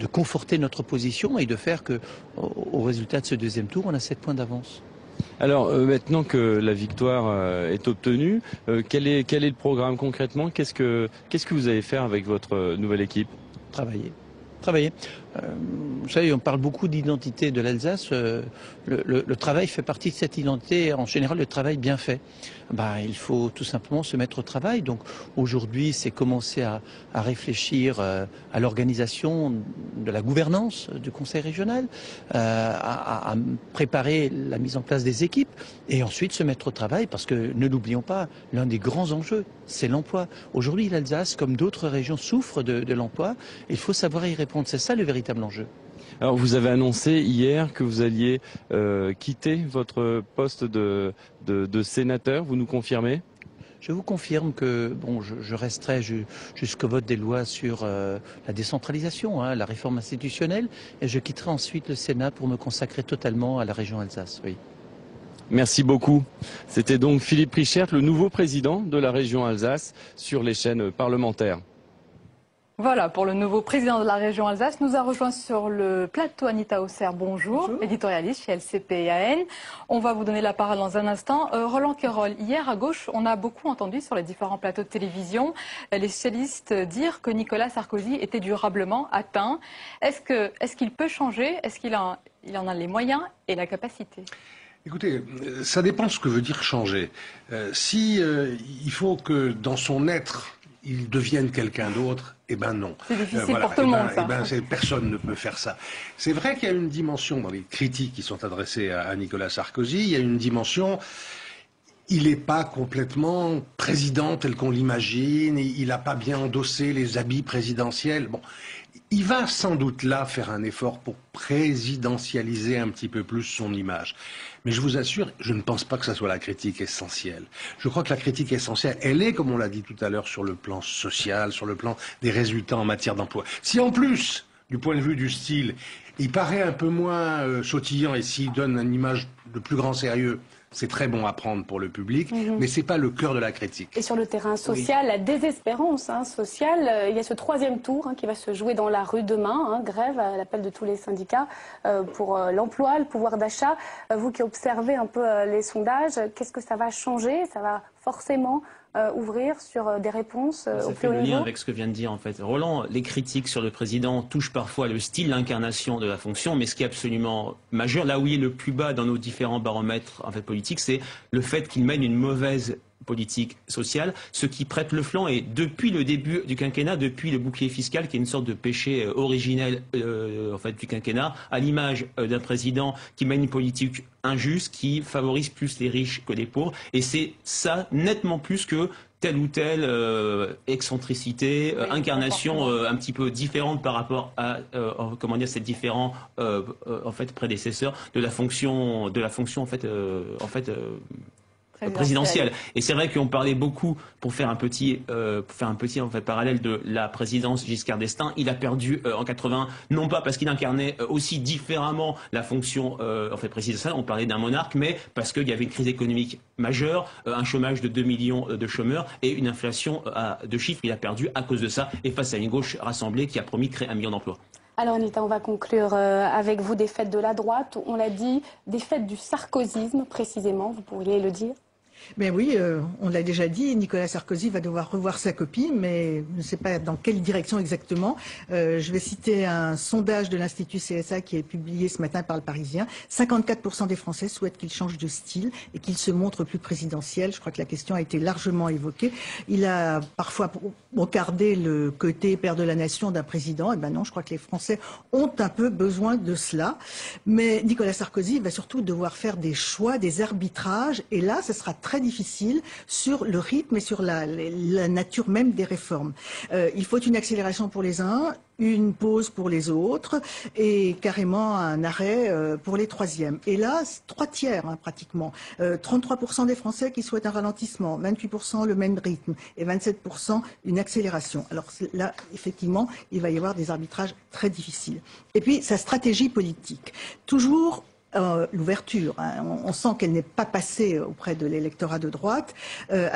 conforter notre position et de faire que, au résultat de ce deuxième tour, on a 7 points d'avance. Alors maintenant que la victoire est obtenue, quel est le programme concrètement? Qu'est-ce que vous allez faire avec votre nouvelle équipe? Travailler. Vous savez, on parle beaucoup d'identité de l'Alsace. Le travail fait partie de cette identité. En général, le travail bien fait. Il faut tout simplement se mettre au travail. Donc aujourd'hui, c'est commencer à réfléchir à l'organisation de la gouvernance du Conseil régional, à préparer la mise en place des équipes et ensuite se mettre au travail parce que, ne l'oublions pas, l'un des grands enjeux, c'est l'emploi. Aujourd'hui, l'Alsace, comme d'autres régions, souffre de l'emploi. Il faut savoir y répondre. C'est ça le véritable enjeu. Alors vous avez annoncé hier que vous alliez quitter votre poste de sénateur, vous nous confirmez? Je vous confirme que je resterai jusqu'au vote des lois sur la décentralisation, la réforme institutionnelle, et je quitterai ensuite le Sénat pour me consacrer totalement à la région Alsace. Oui. Merci beaucoup. C'était donc Philippe Richert, le nouveau président de la région Alsace, sur les chaînes parlementaires. Voilà, pour le nouveau président de la région Alsace, nous a rejoint sur le plateau Anita Hausser, bonjour, éditorialiste chez LCP-IAN. On va vous donner la parole dans un instant. Roland Quérol, hier à gauche, on a beaucoup entendu sur les différents plateaux de télévision les socialistes dire que Nicolas Sarkozy était durablement atteint. Est-ce qu'il peut changer? Est-ce qu'il en a les moyens et la capacité? Écoutez, ça dépend de ce que veut dire changer. Il faut que dans son être, il devienne quelqu'un d'autre, eh ben non. C'est difficile pour tout le monde, ça. Personne ne peut faire ça. C'est vrai qu'il y a une dimension dans les critiques qui sont adressées à Nicolas Sarkozy, il y a une dimension, il n'est pas complètement président tel qu'on l'imagine, il n'a pas bien endossé les habits présidentiels. Bon, il va sans doute là faire un effort pour présidentialiser un petit peu plus son image. Mais je vous assure, je ne pense pas que ça soit la critique essentielle. Je crois que la critique essentielle, elle est, comme on l'a dit tout à l'heure, sur le plan social, sur le plan des résultats en matière d'emploi. Si en plus, du point de vue du style, il paraît un peu moins sautillant et s'il donne une image de plus grand sérieux, c'est très bon à prendre pour le public, mais ce n'est pas le cœur de la critique. Et sur le terrain social, la désespérance sociale, il y a ce troisième tour qui va se jouer dans la rue demain, grève à l'appel de tous les syndicats pour l'emploi, le pouvoir d'achat. Vous qui observez un peu les sondages, qu'est-ce que ça va changer? Ça va forcément ouvrir sur des réponses au plus haut niveau. Ça fait le lien avec ce que vient de dire en fait Roland. Les critiques sur le président touchent parfois le style, l'incarnation de la fonction, mais ce qui est absolument majeur, là où il est le plus bas dans nos différents baromètres en fait politiques, c'est le fait qu'il mène une mauvaise politique sociale, ce qui prête le flanc. Et depuis le début du quinquennat, depuis le bouclier fiscal, qui est une sorte de péché originel en fait, du quinquennat, à l'image d'un président qui mène une politique injuste, qui favorise plus les riches que les pauvres. Et c'est ça nettement plus que telle ou telle excentricité, incarnation un petit peu différente par rapport à ces différents en fait prédécesseurs de la fonction présidentielle. Et c'est vrai qu'on parlait beaucoup, pour faire un petit en fait, parallèle de la présidence Giscard d'Estaing, il a perdu en 80, non pas parce qu'il incarnait aussi différemment la fonction en fait, présidentielle, on parlait d'un monarque, mais parce qu'il y avait une crise économique majeure, un chômage de 2 millions de chômeurs et une inflation de chiffres. Il a perdu à cause de ça et face à une gauche rassemblée qui a promis de créer 1 million d'emplois. Alors Anita, on va conclure avec vous des fêtes de la droite, on l'a dit, des fêtes du sarkozysme précisément, vous pourriez le dire? Ben oui, on l'a déjà dit, Nicolas Sarkozy va devoir revoir sa copie, mais je ne sais pas dans quelle direction exactement. Je vais citer un sondage de l'Institut CSA qui est publié ce matin par le Parisien. 54% des Français souhaitent qu'il change de style et qu'il se montre plus présidentiel. Je crois que la question a été largement évoquée. Il a parfois regardé le côté père de la nation d'un président. Eh ben non, je crois que les Français ont un peu besoin de cela. Mais Nicolas Sarkozy va surtout devoir faire des choix, des arbitrages, et là, ce sera très très difficile sur le rythme et sur la nature même des réformes. Il faut une accélération pour les uns, une pause pour les autres et carrément un arrêt pour les troisièmes. Et là, 3/3 pratiquement. 33% des Français qui souhaitent un ralentissement, 28% le même rythme et 27% une accélération. Alors là, effectivement, il va y avoir des arbitrages très difficiles. Et puis, sa stratégie politique. Toujours l'ouverture, hein. On sent qu'elle n'est pas passée auprès de l'électorat de droite.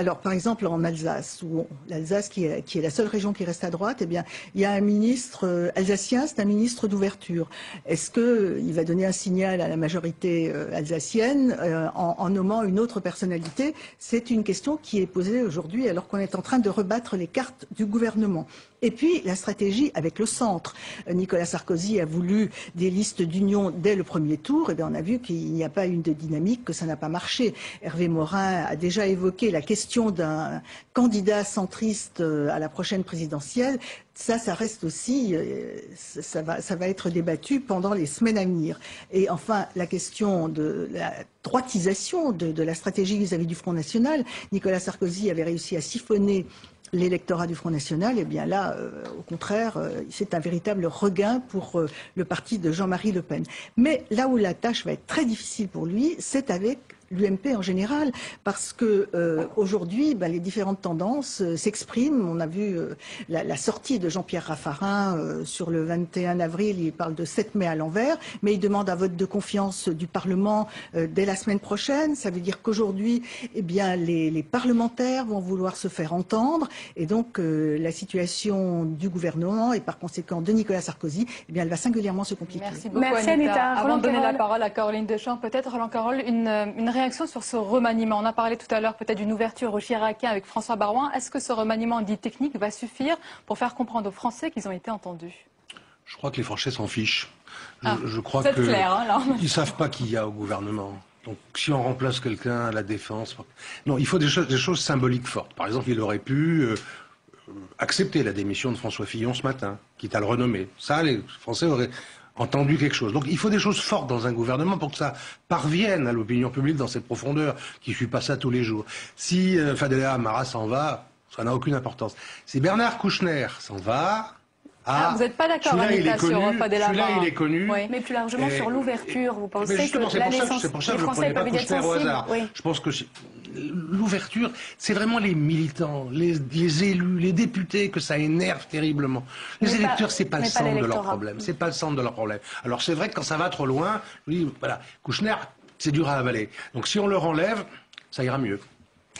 Alors, par exemple, en Alsace, où l'Alsace qui est la seule région qui reste à droite, eh bien, il y a un ministre alsacien, c'est un ministre d'ouverture. Est-ce qu'il va donner un signal à la majorité alsacienne en nommant une autre personnalité? C'est une question qui est posée aujourd'hui alors qu'on est en train de rebattre les cartes du gouvernement. Et puis, la stratégie avec le centre. Nicolas Sarkozy a voulu des listes d'union dès le premier tour. Et bien, on a vu qu'il n'y a pas eu de dynamique, que ça n'a pas marché. Hervé Morin a déjà évoqué la question d'un candidat centriste à la prochaine présidentielle. Ça reste aussi, ça va être débattu pendant les semaines à venir. Et enfin, la question de la droitisation de la stratégie vis-à-vis du Front National. Nicolas Sarkozy avait réussi à siphonner l'électorat du Front National, eh bien là, au contraire, c'est un véritable regain pour le parti de Jean-Marie Le Pen. Mais là où la tâche va être très difficile pour lui, c'est avec l'UMP en général, parce que aujourd'hui, les différentes tendances s'expriment. On a vu la sortie de Jean-Pierre Raffarin sur le 21 avril, il parle de 7 mai à l'envers, mais il demande un vote de confiance du Parlement dès la semaine prochaine. Ça veut dire qu'aujourd'hui, eh bien, les parlementaires vont vouloir se faire entendre, et donc la situation du gouvernement et par conséquent de Nicolas Sarkozy, eh bien, elle va singulièrement se compliquer. Merci beaucoup, Anita. Avant de donner la parole à Caroline Deschamps, peut-être, Roland Carole, une réaction sur ce remaniement. On a parlé tout à l'heure peut-être d'une ouverture au chiracien avec François Baroin. Est-ce que ce remaniement dit technique va suffire pour faire comprendre aux Français qu'ils ont été entendus? Je crois que les Français s'en fichent. Je crois que clair, hein, ils savent pas qui il y a au gouvernement. Donc si on remplace quelqu'un à la défense... Non, il faut des choses symboliques fortes. Par exemple, il aurait pu accepter la démission de François Fillon ce matin, quitte à le renommer. Ça, les Français auraient entendu quelque chose. Donc il faut des choses fortes dans un gouvernement pour que ça parvienne à l'opinion publique dans cette profondeur qui ne suit pas ça tous les jours. Si Fadela Amara s'en va, ça n'a aucune importance. Si Bernard Kouchner s'en va... vous n'êtes pas d'accord, Anita, sur Fadela Amara? Celui-là, il est connu. Oui. Mais plus largement sur l'ouverture, vous pensez que c'est pour ça que je ne prenais pas Kouchner au hasard. Oui. Je pense que l'ouverture, c'est vraiment les militants, les élus, les députés que ça énerve terriblement. Les électeurs, c'est pas le centre de leur problème. C'est pas le centre de leur problème. Alors c'est vrai que quand ça va trop loin, oui, voilà, Kouchner, c'est dur à avaler. Donc si on le enlève, ça ira mieux.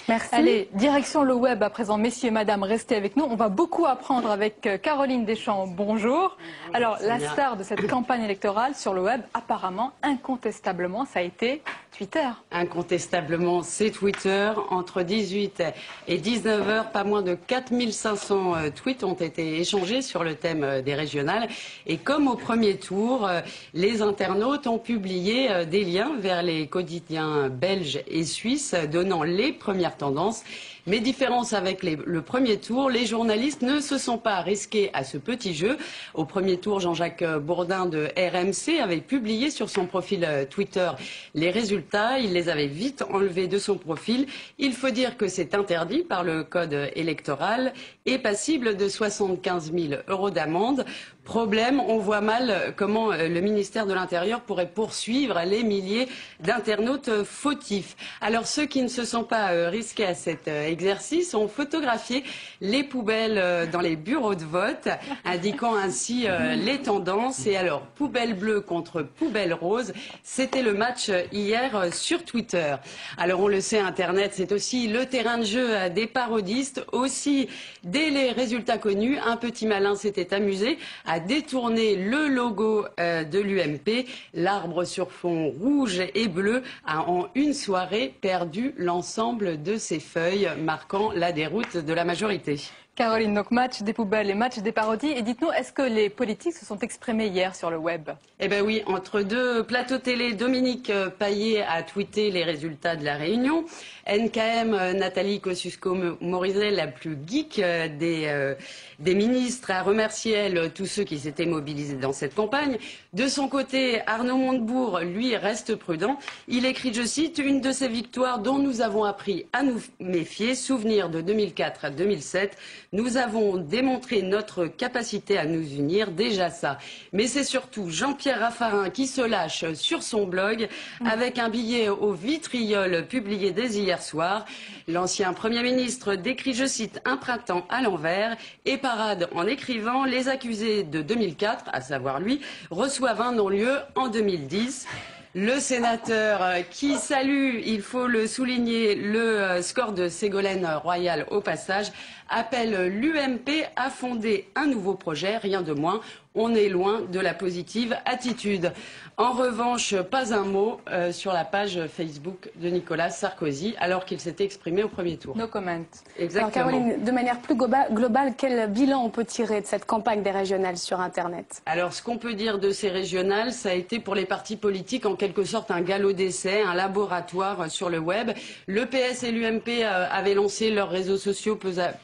Merci. Allez, direction le web à présent. Messieurs et madame, restez avec nous. On va beaucoup apprendre avec Caroline Deschamps. Bonjour. Alors, la star de cette campagne électorale sur le web, apparemment, incontestablement, ça a été Twitter. Incontestablement, c'est Twitter. Entre 18 et 19 heures, pas moins de 4500 tweets ont été échangés sur le thème des régionales. Et comme au premier tour, les internautes ont publié des liens vers les quotidiens belges et suisses donnant les premières tendances. Mais différence avec le premier tour, les journalistes ne se sont pas risqués à ce petit jeu. Au premier tour, Jean-Jacques Bourdin de RMC avait publié sur son profil Twitter les résultats. Il les avait vite enlevés de son profil. Il faut dire que c'est interdit par le code électoral et passible de 75 000 € d'amende. Problème, on voit mal comment le ministère de l'Intérieur pourrait poursuivre les milliers d'internautes fautifs. Alors ceux qui ne se sont pas risqués à cet exercice ont photographié les poubelles dans les bureaux de vote, indiquant ainsi les tendances. Et alors, poubelle bleue contre poubelle rose, c'était le match hier sur Twitter. Alors on le sait, Internet, c'est aussi le terrain de jeu des parodistes. Aussi, dès les résultats connus, un petit malin s'était amusé à détourner le logo de l'UMP. L'arbre sur fond rouge et bleu a en une soirée perdu l'ensemble de ses feuilles. marquant la déroute de la majorité. Caroline, donc match des poubelles et match des parodies. Et dites-nous, est-ce que les politiques se sont exprimés hier sur le web? Eh bien oui, entre deux plateaux télé, Dominique Paillet a tweeté les résultats de la réunion. NKM, Nathalie Kosciusko-Morizet, la plus geek des ministres, a remercié elle tous ceux qui s'étaient mobilisés dans cette campagne. De son côté, Arnaud Montebourg, lui, reste prudent. Il écrit, je cite, « Une de ces victoires dont nous avons appris à nous méfier, souvenir de 2004 à 2007. Nous avons démontré notre capacité à nous unir, déjà ça. Mais c'est surtout Jean-Pierre Raffarin qui se lâche sur son blog avec un billet au vitriol publié dès hier soir. L'ancien Premier ministre décrit, je cite, un printemps à l'envers et parade en écrivant les accusés de 2004, à savoir lui, reçoivent un non-lieu en 2010. Le sénateur qui salue, il faut le souligner, le score de Ségolène Royal au passage, appelle l'UMP à fonder un nouveau projet, rien de moins. On est loin de la positive attitude. En revanche, pas un mot sur la page Facebook de Nicolas Sarkozy, alors qu'il s'était exprimé au premier tour. No comment. Exactement. Alors Caroline, de manière plus globale, quel bilan on peut tirer de cette campagne des régionales sur Internet? Alors, ce qu'on peut dire de ces régionales, ça a été pour les partis politiques en quelque sorte un galop d'essai, un laboratoire sur le web. Le PS et l'UMP avaient lancé leurs réseaux sociaux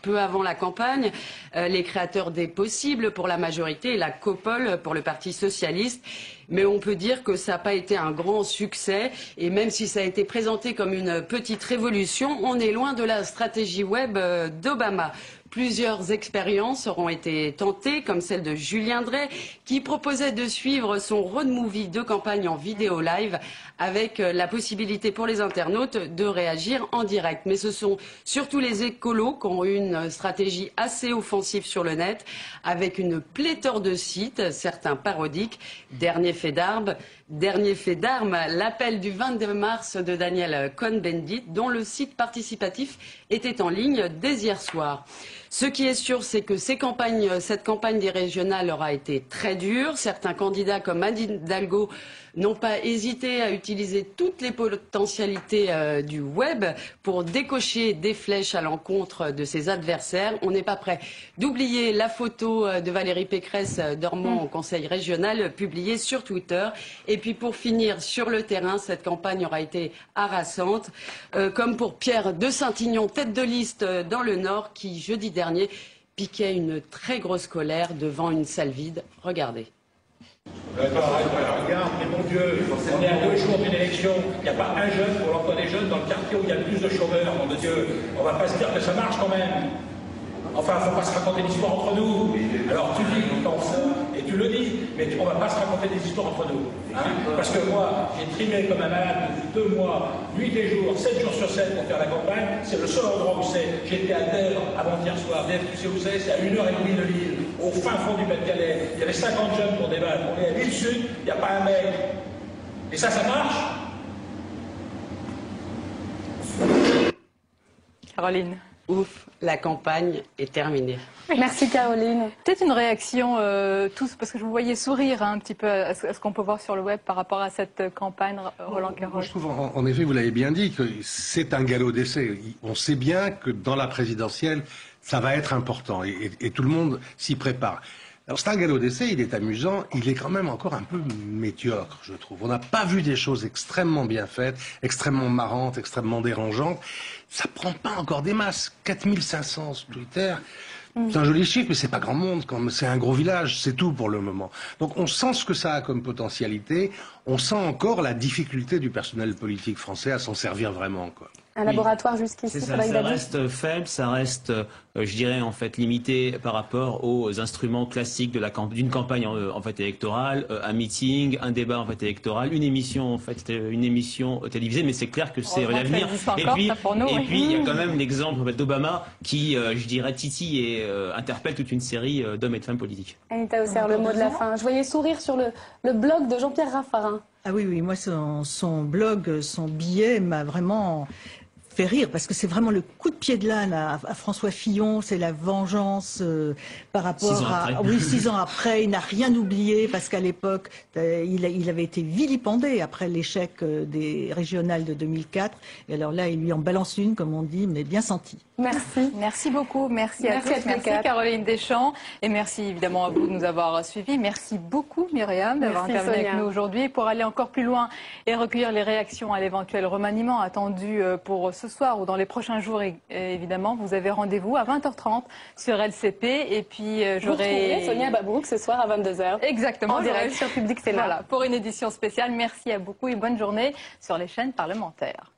peu avant la campagne, les créateurs des possibles pour la majorité et la COPOL pour le Parti socialiste. Mais on peut dire que ça n'a pas été un grand succès. Et même si ça a été présenté comme une petite révolution, on est loin de la stratégie web d'Obama. Plusieurs expériences auront été tentées, comme celle de Julien Drey, qui proposait de suivre son road movie de campagne en vidéo live, avec la possibilité pour les internautes de réagir en direct. Mais ce sont surtout les écolos qui ont eu une stratégie assez offensive sur le net, avec une pléthore de sites, certains parodiques. Dernier fait d'armes, l'appel du 22 mars de Daniel Cohn-Bendit, dont le site participatif était en ligne dès hier soir. Ce qui est sûr, c'est que cette campagne des régionales aura été très dure. Certains candidats comme Anne Hidalgo n'ont pas hésité à utiliser toutes les potentialités du web pour décocher des flèches à l'encontre de ses adversaires. On n'est pas prêt d'oublier la photo de Valérie Pécresse dormant au Conseil régional publiée sur Twitter. Et puis pour finir, sur le terrain, cette campagne aura été harassante, comme pour Pierre de Saint-Ignon, tête de liste dans le Nord, qui jeudi dernier piquait une très grosse colère devant une salle vide. Regardez. Regarde, mais mon Dieu, on est à 2 jours d'une élection, il n'y a pas un jeune pour l'emploi des jeunes dans le quartier où il y a le plus de chômeurs, mon Dieu. On ne va pas se dire que ça marche quand même. Enfin, il ne faut pas se raconter des histoires entre nous. Alors tu dis que t'en fous et tu le dis, mais on ne va pas se raconter des histoires entre nous. Hein, parce que moi, j'ai trimé comme un malade depuis 2 mois, nuit et jour, 7 jours sur 7 pour faire la campagne. C'est le seul endroit où c'est. J'étais à Dèvres avant-hier soir. Dèvres, tu sais où c'est à 1h30 de Lille, au fin fond du Pas-de-Calais. Il y avait 50 jeunes pour débattre. On est à Lille Sud, il n'y a pas un mec. Et ça marche. Caroline. Ouf, la campagne est terminée. Merci Caroline. Peut-être une réaction tous, parce que je vous voyais sourire un petit peu à ce qu'on peut voir sur le web par rapport à cette campagne Roland Garros. Moi, je trouve, en effet, vous l'avez bien dit, que c'est un galop d'essai. On sait bien que dans la présidentielle, ça va être important et tout le monde s'y prépare. Alors c'est un galop d'essai, il est amusant, il est quand même encore un peu médiocre, je trouve. On n'a pas vu des choses extrêmement bien faites, extrêmement marrantes, extrêmement dérangeantes. Ça prend pas encore des masses. 4500 sur Twitter, c'est un joli chiffre, mais c'est pas grand monde, c'est un gros village, c'est tout pour le moment. Donc on sent ce que ça a comme potentialité, on sent encore la difficulté du personnel politique français à s'en servir vraiment, quoi. Un laboratoire jusqu'ici, ça reste faible, ça reste, je dirais, en fait, limité par rapport aux instruments classiques d'une campagne en fait électorale, un meeting, un débat en fait électoral, une émission télévisée, mais c'est clair que c'est l'avenir. Et puis il y a quand même l'exemple en fait, d'Obama qui, je dirais, titille et interpelle toute une série d'hommes et de femmes politiques. Anita Hausser, le mot de la fin. Je voyais sourire sur le blog de Jean-Pierre Raffarin. Ah oui, moi son blog, son billet m'a vraiment fait rire parce que c'est vraiment le coup de pied de l'âne à François Fillon, c'est la vengeance par rapport à... Oui, 6 ans après, il n'a rien oublié parce qu'à l'époque, il avait été vilipendé après l'échec des régionales de 2004. Et alors là, il lui en balance une, comme on dit, mais bien senti. Merci. Merci beaucoup. Merci à tous. Merci Merci Caroline Deschamps. Et merci évidemment à vous de nous avoir suivis. Merci beaucoup Myriam d'avoir intervenu avec nous aujourd'hui. Pour aller encore plus loin et recueillir les réactions à l'éventuel remaniement attendu pour ce soir ou dans les prochains jours, évidemment, vous avez rendez-vous à 20h30 sur LCP. Et puis j'aurai Sonia Mabrouk ce soir à 22h. Exactement. En direct sur Public Sénat. Voilà, pour une édition spéciale. Merci à beaucoup et bonne journée sur les chaînes parlementaires.